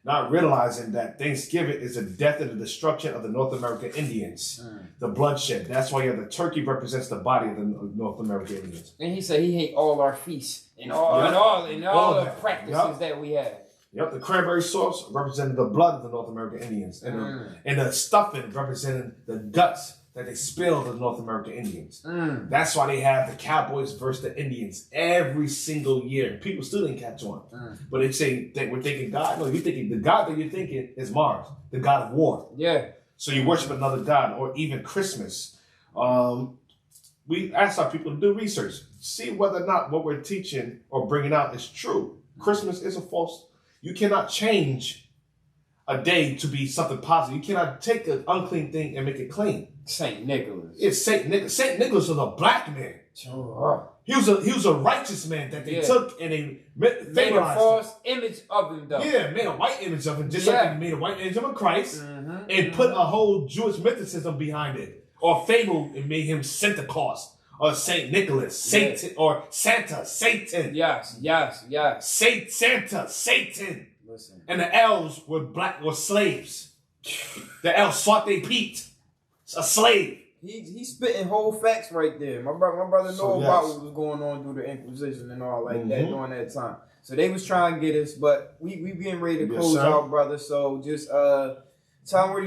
not realizing that Thanksgiving is the death and the destruction of the North American Indians, the bloodshed. That's why the turkey represents the body of the North American Indians. And he said he hate all our feasts and all the practices that we have. Yep, the cranberry sauce represented the blood of the North American Indians, and the stuffing represented the guts that they spilled to the North American Indians. That's why they have the Cowboys versus the Indians every single year. People still didn't catch on. But they say that we're thinking God. No, you're thinking the God that you're thinking is Mars, the God of war. Yeah. So you worship another God, or even Christmas. We ask our people to do research, see whether or not what we're teaching or bringing out is true. Christmas is a false. You cannot change a day to be something positive. You cannot take an unclean thing and make it clean. Saint Nicholas. It's Saint Nicholas. Saint Nicholas was a black man. He was a righteous man that they took and they made a false image of him, though. Yeah, made a white image of him, just like they made a white image of Christ, and put a whole Jewish mysticism behind it, or fable, and made him Santa Claus or Saint Nicholas, Satan or Santa, Satan. Yes. Santa, Satan. Listen. And the elves were slaves. The elves sought their Pete, a slave. He's spitting whole facts right there. My brother know about what was going on through the Inquisition and all like that during that time. So they was trying to get us, but we getting ready to close out, brother. So just tell them where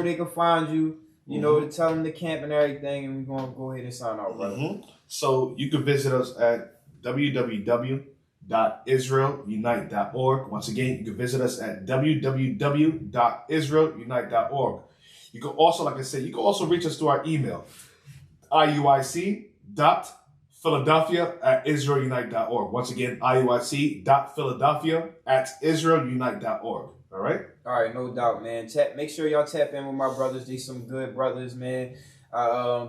they can find you. You know, to tell them the camp and everything, and we're gonna go ahead and sign out, brother. So you can visit us at www.israelunite.org. Once again, you can visit us at www.israelunite.org. You can also, like I said, you can also reach us through our email, IUIC.Philadelphia@israelunite.org. Once again, IUIC.Philadelphia@israelunite.org. All right? All right, no doubt, man. Make sure y'all tap in with my brothers. They some good brothers, man.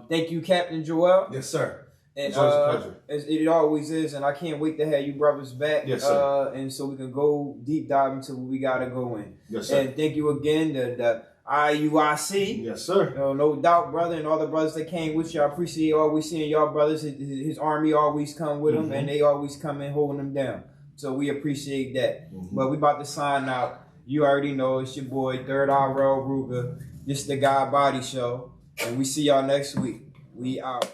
Thank you, Captain Joel. Yes, sir. And it's always a pleasure. It always is, and I can't wait to have you brothers back. Yes, sir. And so we can go deep dive into what we gotta go in. Yes, sir. And thank you again, the IUIC. Yes, sir. No doubt, brother, and all the brothers that came with you. I appreciate always seeing y'all brothers. His army always come with him, and they always come in holding them down. So we appreciate that. But we about to sign out. You already know it's your boy, Third Eye Rail Ruger. This is the God Body Show, and we see y'all next week. We out.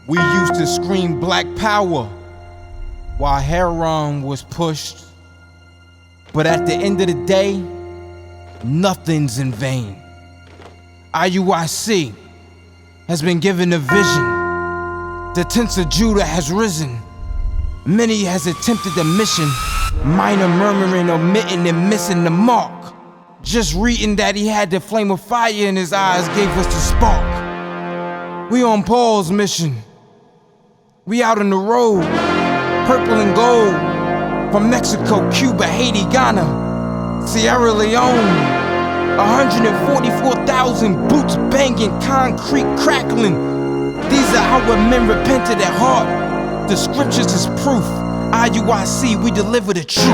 We used to scream Black Power while Heron was pushed. But at the end of the day, nothing's in vain. IUIC has been given a vision. The tents of Judah has risen. Many has attempted the mission. Minor murmuring, omitting, and missing the mark. Just reading that he had the flame of fire in his eyes gave us the spark. We on Paul's mission. We out on the road, purple and gold. From Mexico, Cuba, Haiti, Ghana, Sierra Leone. 144,000 boots banging, concrete crackling. These are how men repented at heart. The scriptures is proof. IUIC, we deliver the truth.